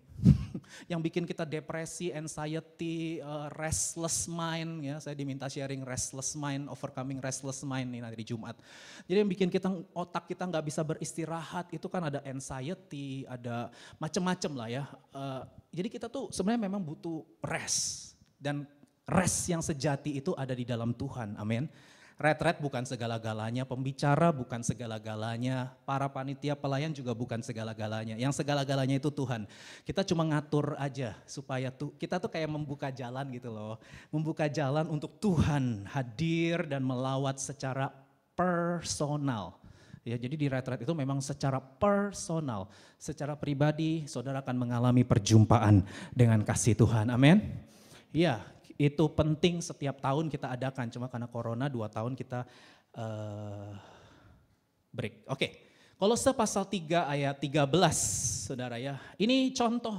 Yang bikin kita depresi, anxiety, restless mind ya. Saya diminta sharing restless mind, overcoming restless mind nih nanti di Jumat. Jadi yang bikin kita otak kita nggak bisa beristirahat itu kan ada anxiety, ada macam-macam lah ya. Jadi kita tuh sebenarnya memang butuh rest, dan rest yang sejati itu ada di dalam Tuhan. Amin. Retret bukan segala-galanya, pembicara bukan segala-galanya, para panitia pelayan juga bukan segala-galanya. Yang segala-galanya itu Tuhan. Kita cuma ngatur aja supaya kita tuh kayak membuka jalan gitu loh. Membuka jalan untuk Tuhan hadir dan melawat secara personal. Ya, jadi di retret itu memang secara personal, secara pribadi saudara akan mengalami perjumpaan dengan kasih Tuhan. Amin. Ya, itu penting setiap tahun kita adakan, cuma karena corona 2 tahun kita break. Oke, Kolose pasal 3 ayat 13 saudara ya. Ini contoh,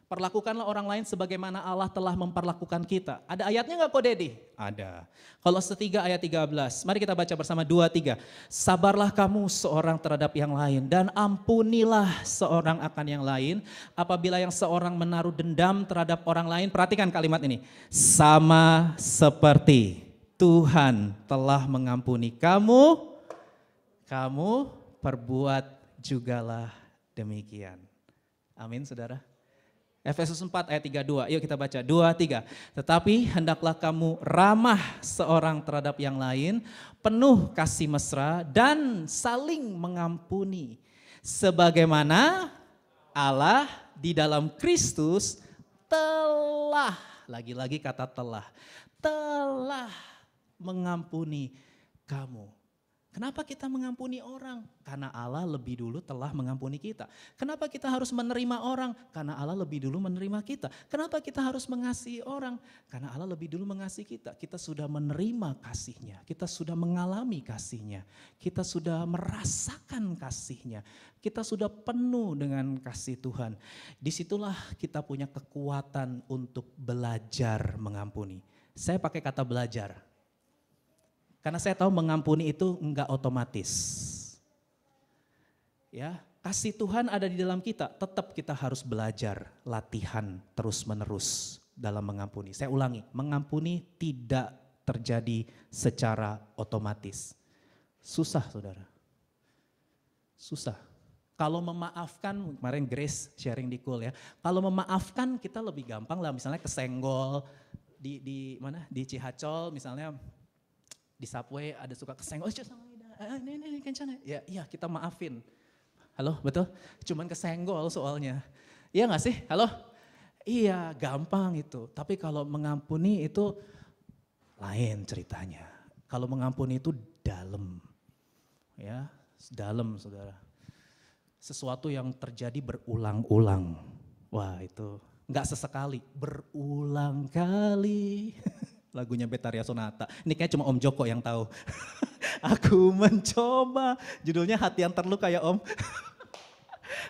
perlakukanlah orang lain sebagaimana Allah telah memperlakukan kita. Ada ayatnya gak Ko Dedi? Ada. Kolose 3 ayat 13, mari kita baca bersama 2-3. Sabarlah kamu seorang terhadap yang lain dan ampunilah seorang akan yang lain. Apabila yang seorang menaruh dendam terhadap orang lain, perhatikan kalimat ini. Sama seperti Tuhan telah mengampuni kamu, kamu perbuat jugalah demikian. Amin saudara. Efesus 4 ayat 32, yuk kita baca 2-3. Tetapi hendaklah kamu ramah seorang terhadap yang lain, penuh kasih mesra dan saling mengampuni. Sebagaimana Allah di dalam Kristus telah, lagi-lagi kata telah mengampuni kamu. Kenapa kita mengampuni orang? Karena Allah lebih dulu telah mengampuni kita. Kenapa kita harus menerima orang? Karena Allah lebih dulu menerima kita. Kenapa kita harus mengasihi orang? Karena Allah lebih dulu mengasihi kita. Kita sudah menerima kasih-Nya, kita sudah mengalami kasih-Nya, kita sudah merasakan kasih-Nya, kita sudah penuh dengan kasih Tuhan. Disitulah kita punya kekuatan untuk belajar mengampuni. Saya pakai kata belajar. Karena saya tahu mengampuni itu enggak otomatis. Ya, kasih Tuhan ada di dalam kita, tetap kita harus belajar, latihan terus-menerus dalam mengampuni. Saya ulangi, mengampuni tidak terjadi secara otomatis. Susah saudara, susah. Kalau memaafkan, kemarin Grace sharing di Cool ya, kalau memaafkan kita lebih gampang lah, misalnya kesenggol di mana di Cihacol misalnya. Di Subway ada suka kesenggol, ini kencana. Ya, iya kita maafin. Halo, betul? Cuman kesenggol soalnya. Iya gak sih? Halo? Iya, gampang itu. Tapi kalau mengampuni itu lain ceritanya. Kalau mengampuni itu dalam. Ya, dalam saudara. Sesuatu yang terjadi berulang-ulang. Wah itu gak sesekali, berulang kali. Lagunya Betaria Sonata. Ini kayak cuma Om Joko yang tahu. Aku mencoba. Judulnya Hati yang Terluka ya Om.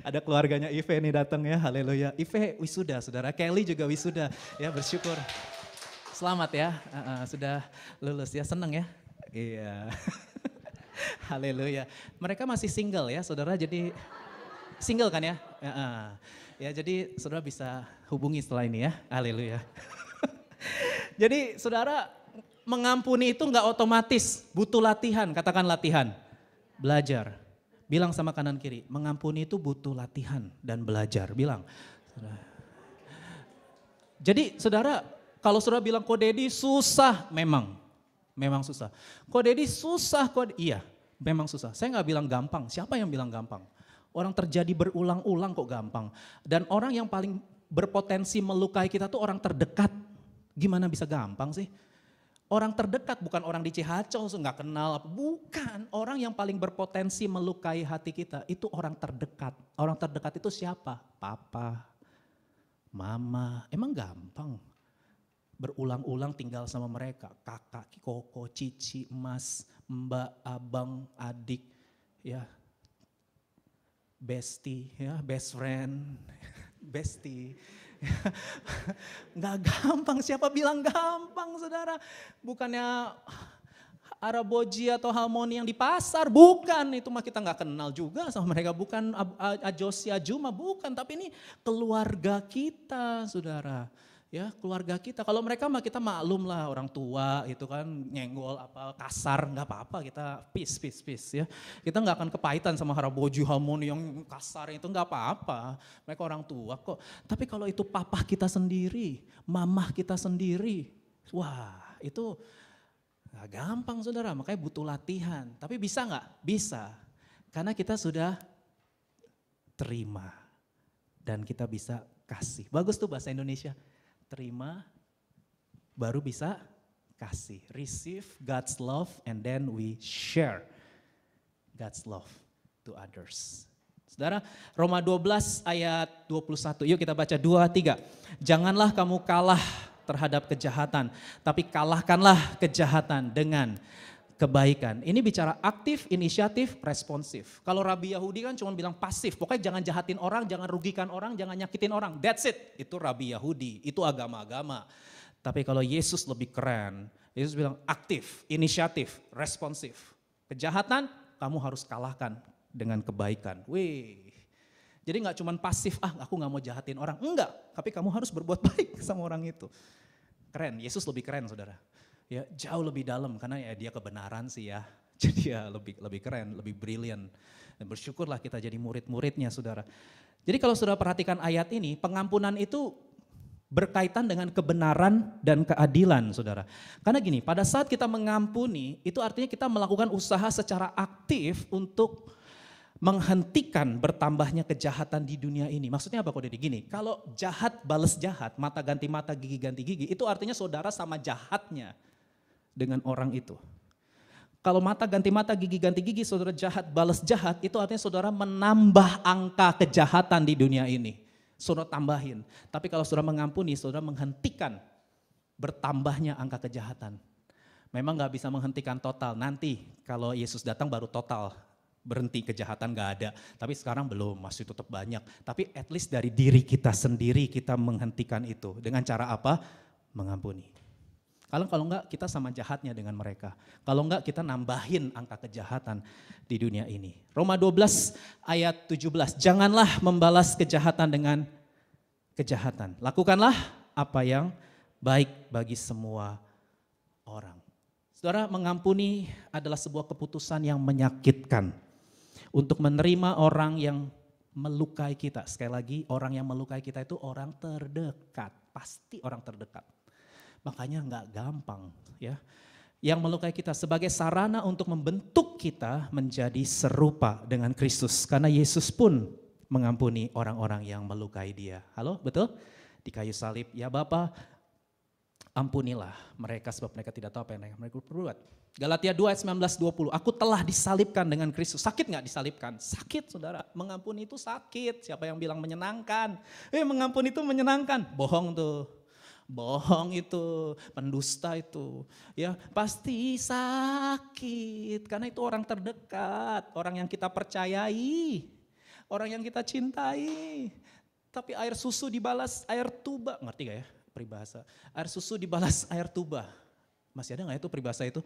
Ada keluarganya Ive nih datang ya. Haleluya. Ive wisuda saudara. Kelly juga wisuda. Ya bersyukur. Selamat ya. Sudah lulus ya. Seneng ya. Iya. Haleluya. Mereka masih single ya saudara. Jadi single kan ya. Ya jadi saudara bisa hubungi setelah ini ya. Haleluya. Jadi saudara mengampuni itu enggak otomatis, butuh latihan, katakan latihan. Belajar, bilang sama kanan kiri, mengampuni itu butuh latihan dan belajar, bilang. Jadi saudara, kalau saudara bilang Ko Dedi susah, memang susah. Ko Dedi susah, iya memang susah. Saya enggak bilang gampang, siapa yang bilang gampang? Orang terjadi berulang-ulang kok gampang. Dan orang yang paling berpotensi melukai kita tuh orang terdekat. Gimana bisa gampang sih? Orang terdekat bukan orang di Cihacol, nggak kenal, bukan. Orang yang paling berpotensi melukai hati kita itu orang terdekat. Orang terdekat itu siapa? Papa, mama, emang gampang. Berulang-ulang tinggal sama mereka, kakak, koko, cici, emas, mbak, abang, adik, ya, bestie, ya, best friend, bestie. Nggak gampang, siapa bilang gampang saudara? Bukannya Araboji atau Halmoni yang di pasar, bukan. Itu mah kita nggak kenal juga sama mereka, bukan Ajosi Ajuma, bukan. Tapi ini keluarga kita, saudara. Ya, keluarga kita. Kalau mereka mah kita maklum lah, orang tua itu kan nyenggol apa kasar, nggak apa-apa, kita peace ya. Kita nggak akan kepahitan sama Haraboji Halmoni yang kasar itu, nggak apa-apa. Mereka orang tua kok. Tapi kalau itu papa kita sendiri, mamah kita sendiri, wah itu nggak gampang saudara, makanya butuh latihan. Tapi bisa nggak? Bisa. Karena kita sudah terima dan kita bisa kasih. Bagus tuh bahasa Indonesia. Terima, baru bisa kasih. Receive God's love and then we share God's love to others. Saudara, Roma 12 ayat 21, yuk kita baca 2-3. Janganlah kamu kalah terhadap kejahatan, tapi kalahkanlah kejahatan dengan kebaikan. Ini bicara aktif, inisiatif, responsif. Kalau Rabi Yahudi kan cuma bilang pasif, pokoknya jangan jahatin orang, jangan rugikan orang, jangan nyakitin orang. That's it, itu Rabi Yahudi, itu agama-agama. Tapi kalau Yesus lebih keren, Yesus bilang aktif, inisiatif, responsif. Kejahatan kamu harus kalahkan dengan kebaikan. Wih, jadi gak cuma pasif, aku gak mau jahatin orang. Enggak, tapi kamu harus berbuat baik sama orang itu. Keren, Yesus lebih keren saudara. Ya, jauh lebih dalam karena ya dia kebenaran sih ya. Jadi ya lebih keren, lebih brilian. Dan bersyukurlah kita jadi murid-muridnya saudara. Jadi kalau saudara perhatikan ayat ini, pengampunan itu berkaitan dengan kebenaran dan keadilan saudara. Karena gini, pada saat kita mengampuni itu artinya kita melakukan usaha secara aktif untuk menghentikan bertambahnya kejahatan di dunia ini. Maksudnya apa kok Dedi? Gini, kalau jahat balas jahat, mata ganti mata, gigi ganti gigi, itu artinya saudara sama jahatnya dengan orang itu. Kalau mata ganti mata, gigi ganti gigi, saudara jahat balas jahat, itu artinya saudara menambah angka kejahatan di dunia ini. Saudara tambahin. Tapi kalau saudara mengampuni, saudara menghentikan bertambahnya angka kejahatan. Memang gak bisa menghentikan total, nanti kalau Yesus datang baru total. Berhenti kejahatan gak ada, tapi sekarang belum, masih tetap banyak. Tapi at least dari diri kita sendiri kita menghentikan itu. Dengan cara apa? Mengampuni. Kalau enggak kita sama jahatnya dengan mereka. Kalau enggak kita nambahin angka kejahatan di dunia ini. Roma 12 ayat 17, janganlah membalas kejahatan dengan kejahatan. Lakukanlah apa yang baik bagi semua orang. Saudara, mengampuni adalah sebuah keputusan yang menyakitkan. Untuk menerima orang yang melukai kita. Sekali lagi, orang yang melukai kita itu orang terdekat. Pasti orang terdekat. Makanya nggak gampang ya. Yang melukai kita sebagai sarana untuk membentuk kita menjadi serupa dengan Kristus. Karena Yesus pun mengampuni orang-orang yang melukai dia. Halo, betul? Di kayu salib, ya Bapa, ampunilah mereka sebab mereka tidak tahu apa yang mereka perbuat. Galatia 2 ayat 19-20, aku telah disalibkan dengan Kristus. Sakit gak disalibkan? Sakit saudara, mengampuni itu sakit. Siapa yang bilang menyenangkan? Mengampuni itu menyenangkan, bohong tuh. Bohong itu, pendusta itu, ya pasti sakit karena itu orang terdekat, orang yang kita percayai, orang yang kita cintai. Tapi air susu dibalas air tuba, ngerti gak ya peribahasa? Air susu dibalas air tuba, masih ada gak itu peribahasa itu?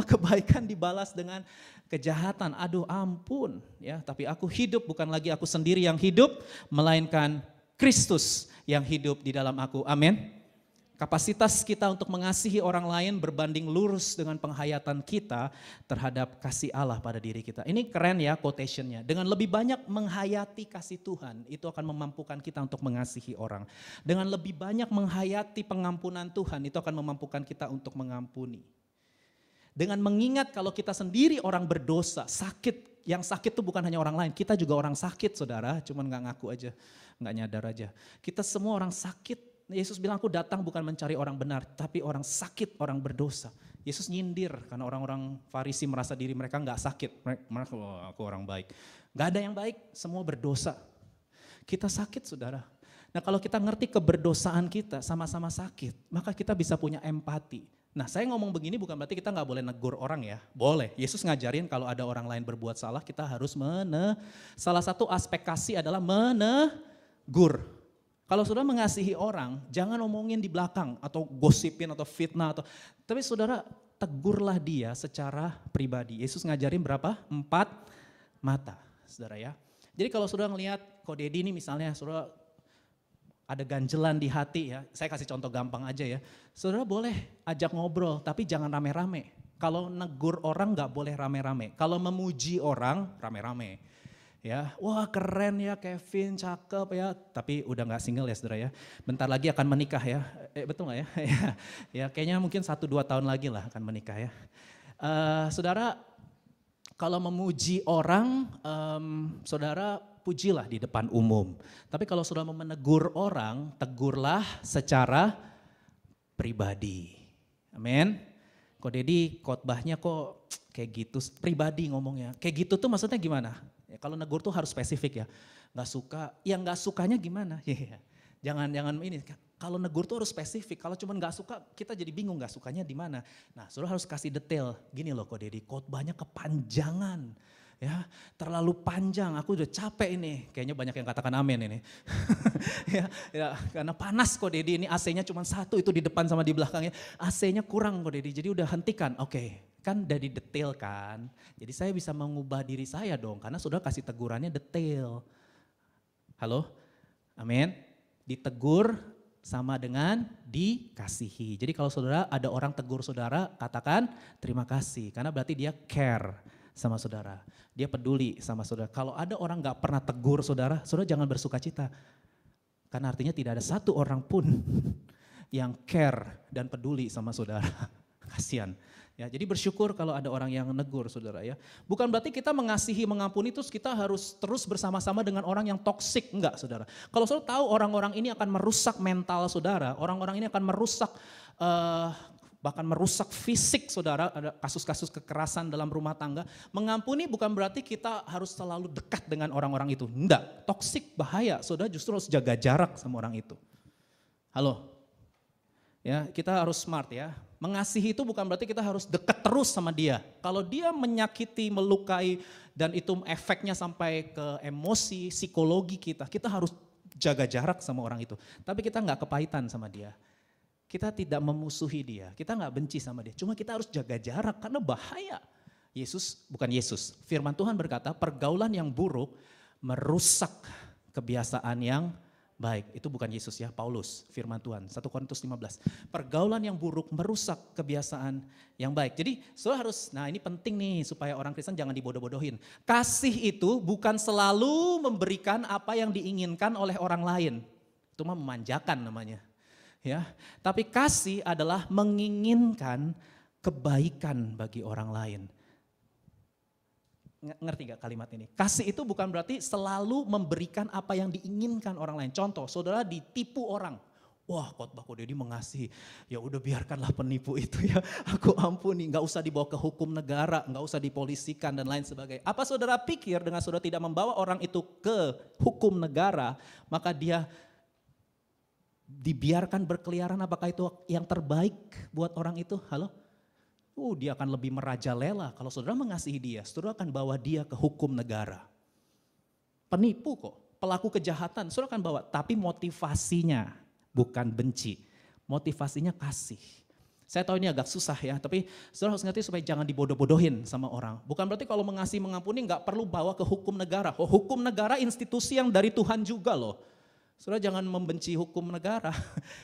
Kebaikan dibalas dengan kejahatan, aduh ampun ya. Tapi aku hidup bukan lagi aku sendiri yang hidup, melainkan Kristus yang hidup di dalam aku. Amin. Kapasitas kita untuk mengasihi orang lain berbanding lurus dengan penghayatan kita terhadap kasih Allah pada diri kita. Ini keren ya quotationnya. Dengan lebih banyak menghayati kasih Tuhan, itu akan memampukan kita untuk mengasihi orang. Dengan lebih banyak menghayati pengampunan Tuhan, itu akan memampukan kita untuk mengampuni. Dengan mengingat kalau kita sendiri orang berdosa, sakit. Yang sakit itu bukan hanya orang lain, kita juga orang sakit saudara, cuman gak ngaku aja, gak nyadar aja. Kita semua orang sakit. Yesus bilang aku datang bukan mencari orang benar, tapi orang sakit, orang berdosa. Yesus nyindir karena orang-orang Farisi merasa diri mereka gak sakit. Mereka, aku orang baik. Gak ada yang baik, semua berdosa. Kita sakit saudara. Nah kalau kita ngerti keberdosaan kita sama-sama sakit, maka kita bisa punya empati. Nah saya ngomong begini bukan berarti kita gak boleh negur orang ya, boleh. Yesus ngajarin kalau ada orang lain berbuat salah kita harus salah satu aspek kasih adalah menegur. Kalau saudara mengasihi orang, jangan ngomongin di belakang atau gosipin atau fitnah. Tapi saudara tegurlah dia secara pribadi. Yesus ngajarin berapa? 4 mata, saudara ya. Jadi kalau saudara ngelihat Ko Dedi ini misalnya, saudara ada ganjelan di hati ya, saya kasih contoh gampang aja ya. Saudara boleh ajak ngobrol, tapi jangan rame-rame. Kalau negur orang gak boleh rame-rame. Kalau memuji orang, rame-rame. Ya, wah keren ya Kevin, cakep ya, tapi udah nggak single ya saudara ya. Bentar lagi akan menikah ya, betul nggak ya? Ya kayaknya mungkin 1-2 tahun lagi lah akan menikah ya. Saudara, kalau memuji orang, saudara pujilah di depan umum. Tapi kalau saudara mau menegur orang, tegurlah secara pribadi. Amin. Ko Dedi khotbahnya kok kayak gitu, pribadi ngomongnya. Kayak gitu tuh maksudnya gimana? Ya, kalau negur tuh harus spesifik ya, nggak suka, yang nggak sukanya gimana? Jangan ini. Kalau negur tuh harus spesifik. Kalau cuma nggak suka, kita jadi bingung nggak sukanya di mana. Nah, saudara harus kasih detail. Gini loh, Ko Dedi, khotbahnya kepanjangan, ya terlalu panjang. Aku udah capek ini. Kayaknya banyak yang katakan amin ini. ya, karena panas Ko Dedi ini, AC-nya cuma 1 itu di depan sama di belakangnya. AC-nya kurang Ko Dedi, jadi udah hentikan. Oke. Kan dari detail kan, jadi saya bisa mengubah diri saya dong, karena saudara kasih tegurannya detail. Halo, amin. Ditegur sama dengan dikasihi. Jadi kalau saudara ada orang tegur saudara, katakan terima kasih, karena berarti dia care sama saudara, dia peduli sama saudara. Kalau ada orang gak pernah tegur saudara, saudara jangan bersuka cita, karena artinya tidak ada satu orang pun yang care dan peduli sama saudara. Kasihan. Ya, jadi bersyukur kalau ada orang yang negur saudara ya. Bukan berarti kita mengasihi, mengampuni terus kita harus terus bersama-sama dengan orang yang toksik, enggak saudara. Kalau saudara tahu orang-orang ini akan merusak mental saudara, orang-orang ini akan merusak bahkan merusak fisik saudara, ada kasus-kasus kekerasan dalam rumah tangga. Mengampuni bukan berarti kita harus selalu dekat dengan orang-orang itu, enggak. Toksik bahaya, saudara justru harus jaga jarak sama orang itu. Halo, ya kita harus smart ya. Mengasihi itu bukan berarti kita harus dekat terus sama dia. Kalau dia menyakiti, melukai dan itu efeknya sampai ke emosi, psikologi kita harus jaga jarak sama orang itu. Tapi kita nggak kepahitan sama dia. Kita tidak memusuhi dia, kita nggak benci sama dia. Cuma kita harus jaga jarak karena bahaya. Firman Tuhan berkata pergaulan yang buruk merusak kebiasaan yang baik. Itu bukan Yesus ya, Paulus, firman Tuhan. 1 Korintus 15. Pergaulan yang buruk merusak kebiasaan yang baik. Jadi saudara harus, nah ini penting nih supaya orang Kristen jangan dibodoh-bodohin. Kasih itu bukan selalu memberikan apa yang diinginkan oleh orang lain. Itu mah memanjakan namanya. Ya, tapi kasih adalah menginginkan kebaikan bagi orang lain. Ngerti gak kalimat ini? Kasih itu bukan berarti selalu memberikan apa yang diinginkan orang lain. Contoh, saudara ditipu orang. Wah, khotbah Ko Dedi mengasihi. Ya udah biarkanlah penipu itu ya. Aku ampuni, gak usah dibawa ke hukum negara, gak usah dipolisikan dan lain sebagainya. Apa saudara pikir dengan saudara tidak membawa orang itu ke hukum negara, maka dia dibiarkan berkeliaran, apakah itu yang terbaik buat orang itu? Halo? Dia akan lebih merajalela. Kalau saudara mengasihi dia, saudara akan bawa dia ke hukum negara. Penipu kok, pelaku kejahatan, saudara akan bawa. Tapi motivasinya bukan benci, motivasinya kasih. Saya tahu ini agak susah ya, tapi saudara harus ngerti supaya jangan dibodoh-bodohin sama orang. Bukan berarti kalau mengasihi, mengampuni gak perlu bawa ke hukum negara. Hukum negara institusi yang dari Tuhan juga loh. Saudara jangan membenci hukum negara,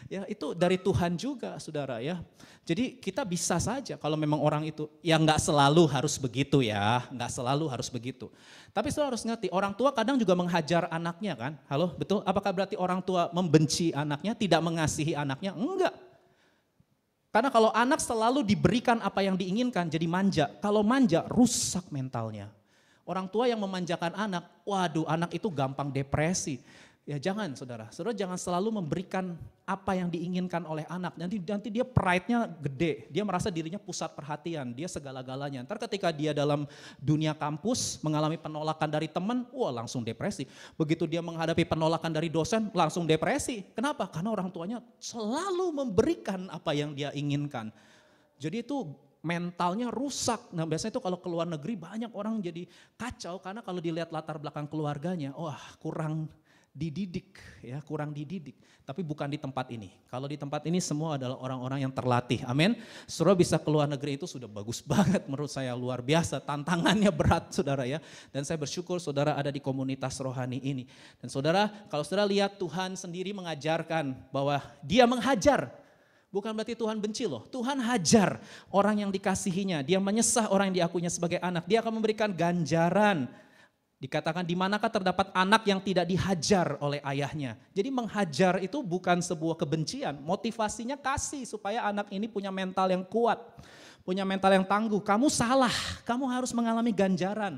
ya itu dari Tuhan juga saudara ya. Jadi kita bisa saja kalau memang orang itu, ya nggak selalu harus begitu ya, nggak selalu harus begitu. Tapi saudara harus ngerti, orang tua kadang juga menghajar anaknya kan, halo betul? Apakah berarti orang tua membenci anaknya, tidak mengasihi anaknya? Enggak. Karena kalau anak selalu diberikan apa yang diinginkan jadi manja, kalau manja rusak mentalnya. Orang tua yang memanjakan anak, waduh anak itu gampang depresi. Ya jangan saudara jangan selalu memberikan apa yang diinginkan oleh anak. Nanti dia pride-nya gede, dia merasa dirinya pusat perhatian, dia segala-galanya. Ntar ketika dia dalam dunia kampus mengalami penolakan dari teman, wah langsung depresi. Begitu dia menghadapi penolakan dari dosen, langsung depresi. Kenapa? Karena orang tuanya selalu memberikan apa yang dia inginkan. Jadi itu mentalnya rusak. Nah biasanya itu kalau ke luar negeri banyak orang jadi kacau karena kalau dilihat latar belakang keluarganya, wah kurang dididik, ya, kurang dididik. Tapi bukan di tempat ini. Kalau di tempat ini semua adalah orang-orang yang terlatih. Amin. Saudara bisa keluar negeri itu sudah bagus banget menurut saya, luar biasa. Tantangannya berat saudara ya. Dan saya bersyukur saudara ada di komunitas rohani ini. Dan saudara, kalau saudara lihat Tuhan sendiri mengajarkan bahwa dia menghajar. Bukan berarti Tuhan benci loh. Tuhan hajar orang yang dikasihinya. Dia menyesah orang yang diakuinya sebagai anak. Dia akan memberikan ganjaran. Dikatakan di manakah terdapat anak yang tidak dihajar oleh ayahnya. Jadi menghajar itu bukan sebuah kebencian. Motivasinya kasih supaya anak ini punya mental yang kuat. Punya mental yang tangguh. Kamu salah, kamu harus mengalami ganjaran.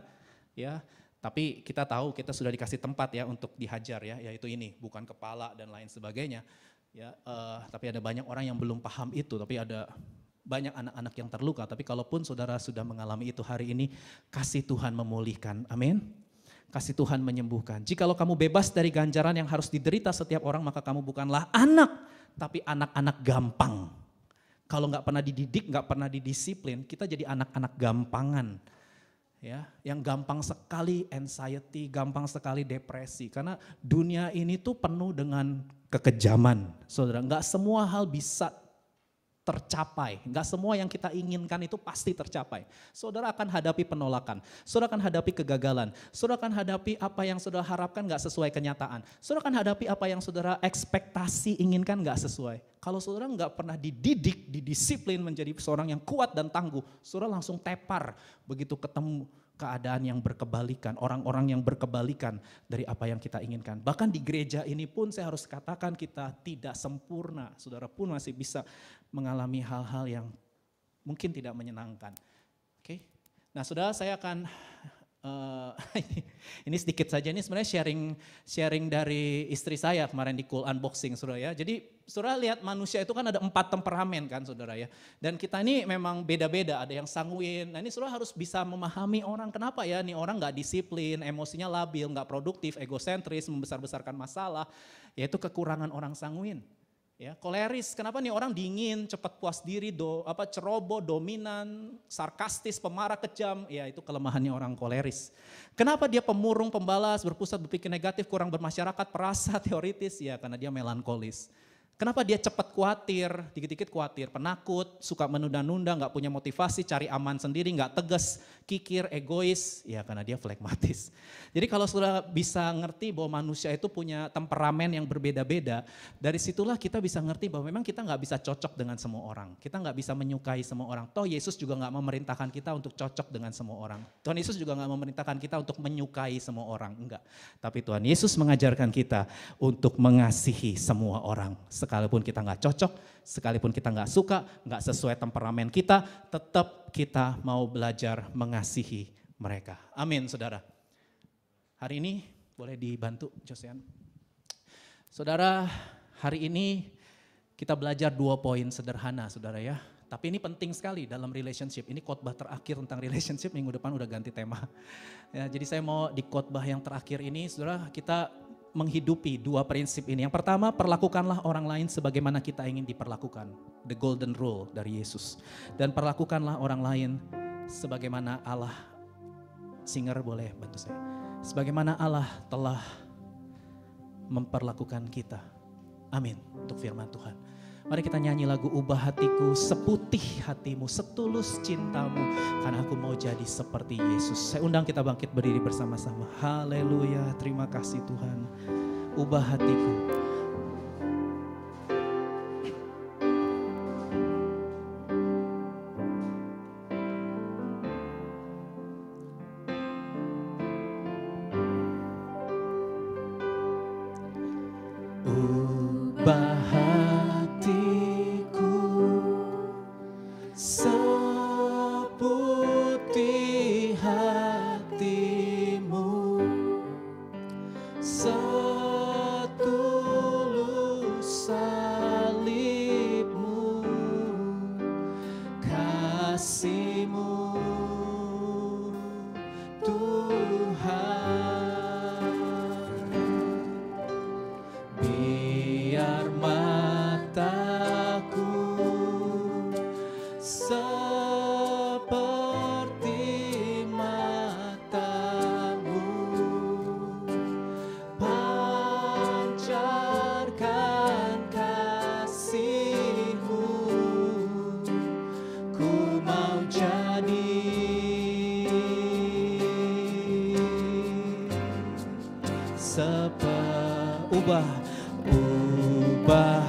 Ya, tapi kita tahu kita sudah dikasih tempat ya untuk dihajar ya, yaitu ini, bukan kepala dan lain sebagainya. Ya, tapi ada banyak orang yang belum paham itu, tapi ada banyak anak-anak yang terluka. Tapi kalaupun saudara sudah mengalami itu hari ini, kasih Tuhan memulihkan. Amin. Kasih Tuhan menyembuhkan. Jikalau kamu bebas dari ganjaran yang harus diderita setiap orang, maka kamu bukanlah anak, tapi anak-anak gampang. Kalau nggak pernah dididik, nggak pernah didisiplin, kita jadi anak-anak gampangan. Ya, yang gampang sekali anxiety, gampang sekali depresi. Karena dunia ini tuh penuh dengan kekejaman. Saudara, nggak semua hal bisa tercapai. Enggak semua yang kita inginkan itu pasti tercapai. Saudara akan hadapi penolakan, saudara akan hadapi kegagalan, saudara akan hadapi apa yang saudara harapkan enggak sesuai kenyataan. Saudara akan hadapi apa yang saudara ekspektasi inginkan enggak sesuai. Kalau saudara enggak pernah dididik, didisiplin menjadi seorang yang kuat dan tangguh, saudara langsung tepar begitu ketemu keadaan yang berkebalikan, orang-orang yang berkebalikan dari apa yang kita inginkan. Bahkan di gereja ini pun saya harus katakan kita tidak sempurna. Saudara pun masih bisa mengalami hal-hal yang mungkin tidak menyenangkan. Oke. Nah, saudara, saya akan ini sedikit saja, ini sebenarnya sharing dari istri saya kemarin di Cool Unboxing, saudara ya. Jadi saudara lihat manusia itu kan ada 4 temperamen kan saudara ya. Dan kita ini memang beda-beda, ada yang sanguin. Nah ini saudara harus bisa memahami orang, kenapa ya nih orang gak disiplin, emosinya labil, gak produktif, egosentris, membesar-besarkan masalah. Yaitu kekurangan orang sanguin. Ya, koleris, kenapa nih orang dingin, cepat puas diri, ceroboh, dominan, sarkastis, pemarah, kejam, ya itu kelemahannya orang koleris. Kenapa dia pemurung, pembalas, berpusat, berpikir negatif, kurang bermasyarakat, perasa, teoritis, ya karena dia melankolis. Kenapa dia cepat khawatir, dikit-dikit khawatir, penakut, suka menunda-nunda, gak punya motivasi, cari aman sendiri, gak tegas, kikir, egois, ya karena dia flekmatis. Jadi kalau sudah bisa ngerti bahwa manusia itu punya temperamen yang berbeda-beda, dari situlah kita bisa ngerti bahwa memang kita gak bisa cocok dengan semua orang. Kita gak bisa menyukai semua orang. Toh Yesus juga gak memerintahkan kita untuk cocok dengan semua orang. Tuhan Yesus juga gak memerintahkan kita untuk menyukai semua orang, enggak. Tapi Tuhan Yesus mengajarkan kita untuk mengasihi semua orang. Sekalipun kita nggak cocok, sekalipun kita nggak suka, nggak sesuai temperamen kita, tetap kita mau belajar mengasihi mereka. Amin, saudara. Hari ini boleh dibantu, Josean. Saudara, hari ini kita belajar 2 poin sederhana, saudara ya. Tapi ini penting sekali dalam relationship. Ini khotbah terakhir tentang relationship, minggu depan udah ganti tema. Ya, jadi saya mau di khotbah yang terakhir ini, saudara, kita menghidupi 2 prinsip ini. Yang pertama, perlakukanlah orang lain sebagaimana kita ingin diperlakukan. The golden rule dari Yesus. Dan perlakukanlah orang lain sebagaimana Allah. Singer boleh bantu saya. Sebagaimana Allah telah memperlakukan kita. Amin. Untuk firman Tuhan. Mari kita nyanyi lagu Ubah Hatiku, seputih hatimu, setulus cintamu, karena aku mau jadi seperti Yesus. Saya undang kita bangkit berdiri bersama-sama. Haleluya, terima kasih Tuhan. Ubah hatiku. Ubah seputih hatimu, setulus salibmu, kasihmu Tuhan, biar ubah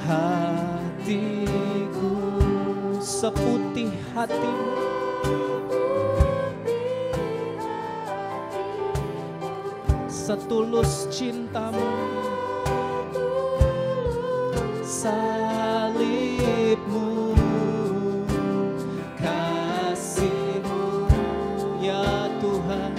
hatiku seputih hatimu, setulus cintamu, salibmu, kasihmu ya Tuhan.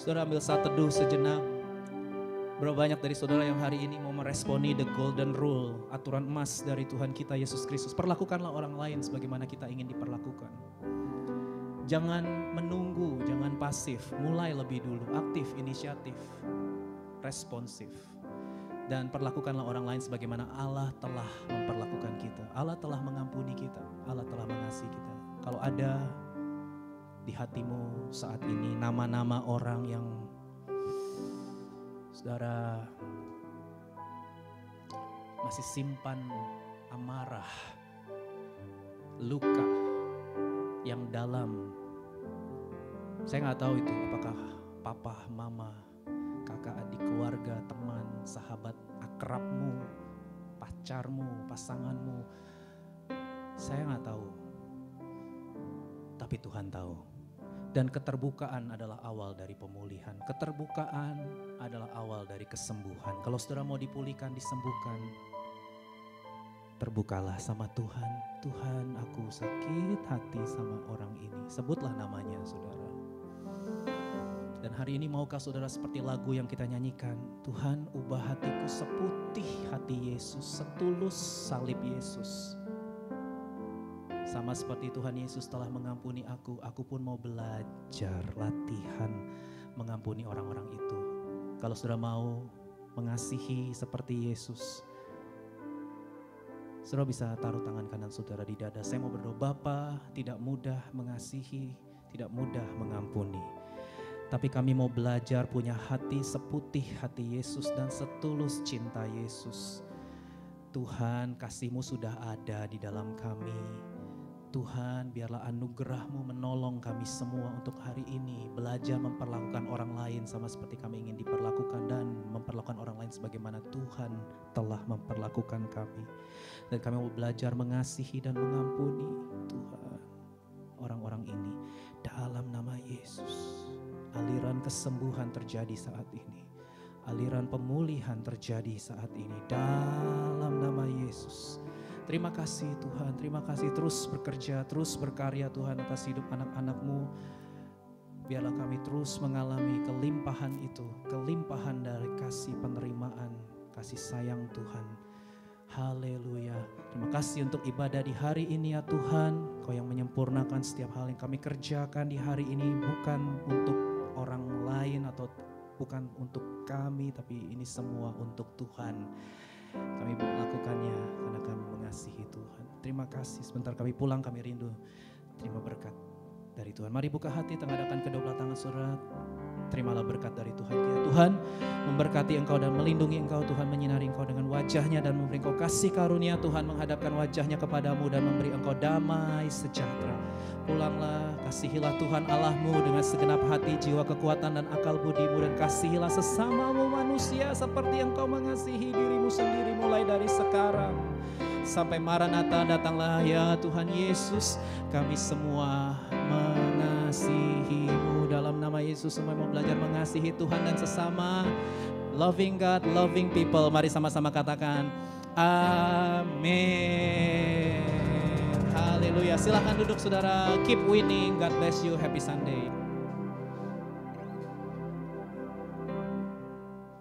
Saudara ambil saat teduh sejenak. Berapa banyak dari saudara yang hari ini mau meresponi the golden rule, aturan emas dari Tuhan kita Yesus Kristus. Perlakukanlah orang lain sebagaimana kita ingin diperlakukan. Jangan menunggu, jangan pasif, mulai lebih dulu, aktif, inisiatif, responsif. Dan perlakukanlah orang lain sebagaimana Allah telah memperlakukan kita. Allah telah mengampuni kita, Allah telah mengasihi kita. Kalau ada di hatimu saat ini nama-nama orang yang saudara masih simpan amarah, luka yang dalam. Saya nggak tahu itu apakah papa, mama, kakak, adik, keluarga, teman, sahabat, akrabmu, pacarmu, pasanganmu. Saya nggak tahu, tapi Tuhan tahu. Dan keterbukaan adalah awal dari pemulihan. Keterbukaan adalah awal dari kesembuhan. Kalau saudara mau dipulihkan, disembuhkan, terbukalah sama Tuhan. Tuhan, aku sakit hati sama orang ini. Sebutlah namanya saudara. Dan hari ini maukah saudara seperti lagu yang kita nyanyikan. Tuhan, ubah hatiku seputih hati Yesus, setulus salib Yesus. Sama seperti Tuhan Yesus telah mengampuni aku pun mau belajar latihan mengampuni orang-orang itu. Kalau saudara mau mengasihi seperti Yesus, saudara bisa taruh tangan kanan saudara di dada. Saya mau berdoa, Bapa, tidak mudah mengasihi, tidak mudah mengampuni. Tapi kami mau belajar punya hati seputih hati Yesus dan setulus cinta Yesus. Tuhan, kasih-Mu sudah ada di dalam kami. Tuhan, biarlah anugerah-Mu menolong kami semua untuk hari ini. Belajar memperlakukan orang lain sama seperti kami ingin diperlakukan. Dan memperlakukan orang lain sebagaimana Tuhan telah memperlakukan kami. Dan kami mau belajar mengasihi dan mengampuni Tuhan orang-orang ini. Dalam nama Yesus, aliran kesembuhan terjadi saat ini. Aliran pemulihan terjadi saat ini. Dalam nama Yesus. Terima kasih Tuhan, terima kasih terus bekerja, terus berkarya Tuhan atas hidup anak-anak-Mu. Biarlah kami terus mengalami kelimpahan itu, kelimpahan dari kasih penerimaan, kasih sayang Tuhan. Haleluya. Terima kasih untuk ibadah di hari ini ya Tuhan. Kau yang menyempurnakan setiap hal yang kami kerjakan di hari ini bukan untuk orang lain atau bukan untuk kami, tapi ini semua untuk Tuhan. Kami melakukannya karena kami mengasihi Tuhan. Terima kasih. Sebentar kami pulang, kami rindu terima berkat dari Tuhan. Mari buka hati, tengadakan kedua belah tangan saudara. Terimalah berkat dari Tuhan kita. Tuhan memberkati engkau dan melindungi engkau. Tuhan menyinari engkau dengan wajahnya dan memberi engkau kasih karunia. Tuhan menghadapkan wajahnya kepadamu dan memberi engkau damai sejahtera. Pulanglah, kasihilah Tuhan Allahmu dengan segenap hati, jiwa, kekuatan dan akal budimu. Dan kasihilah sesamamu manusia seperti engkau mengasihi dirimu sendiri mulai dari sekarang. Sampai Maranatha datanglah ya Tuhan Yesus. Kami semua mengasihi-Mu. Dalam nama Yesus semua mau belajar mengasihi Tuhan dan sesama. Loving God, loving people. Mari sama-sama katakan amin. Haleluya. Silahkan duduk saudara. Keep winning. God bless you. Happy Sunday.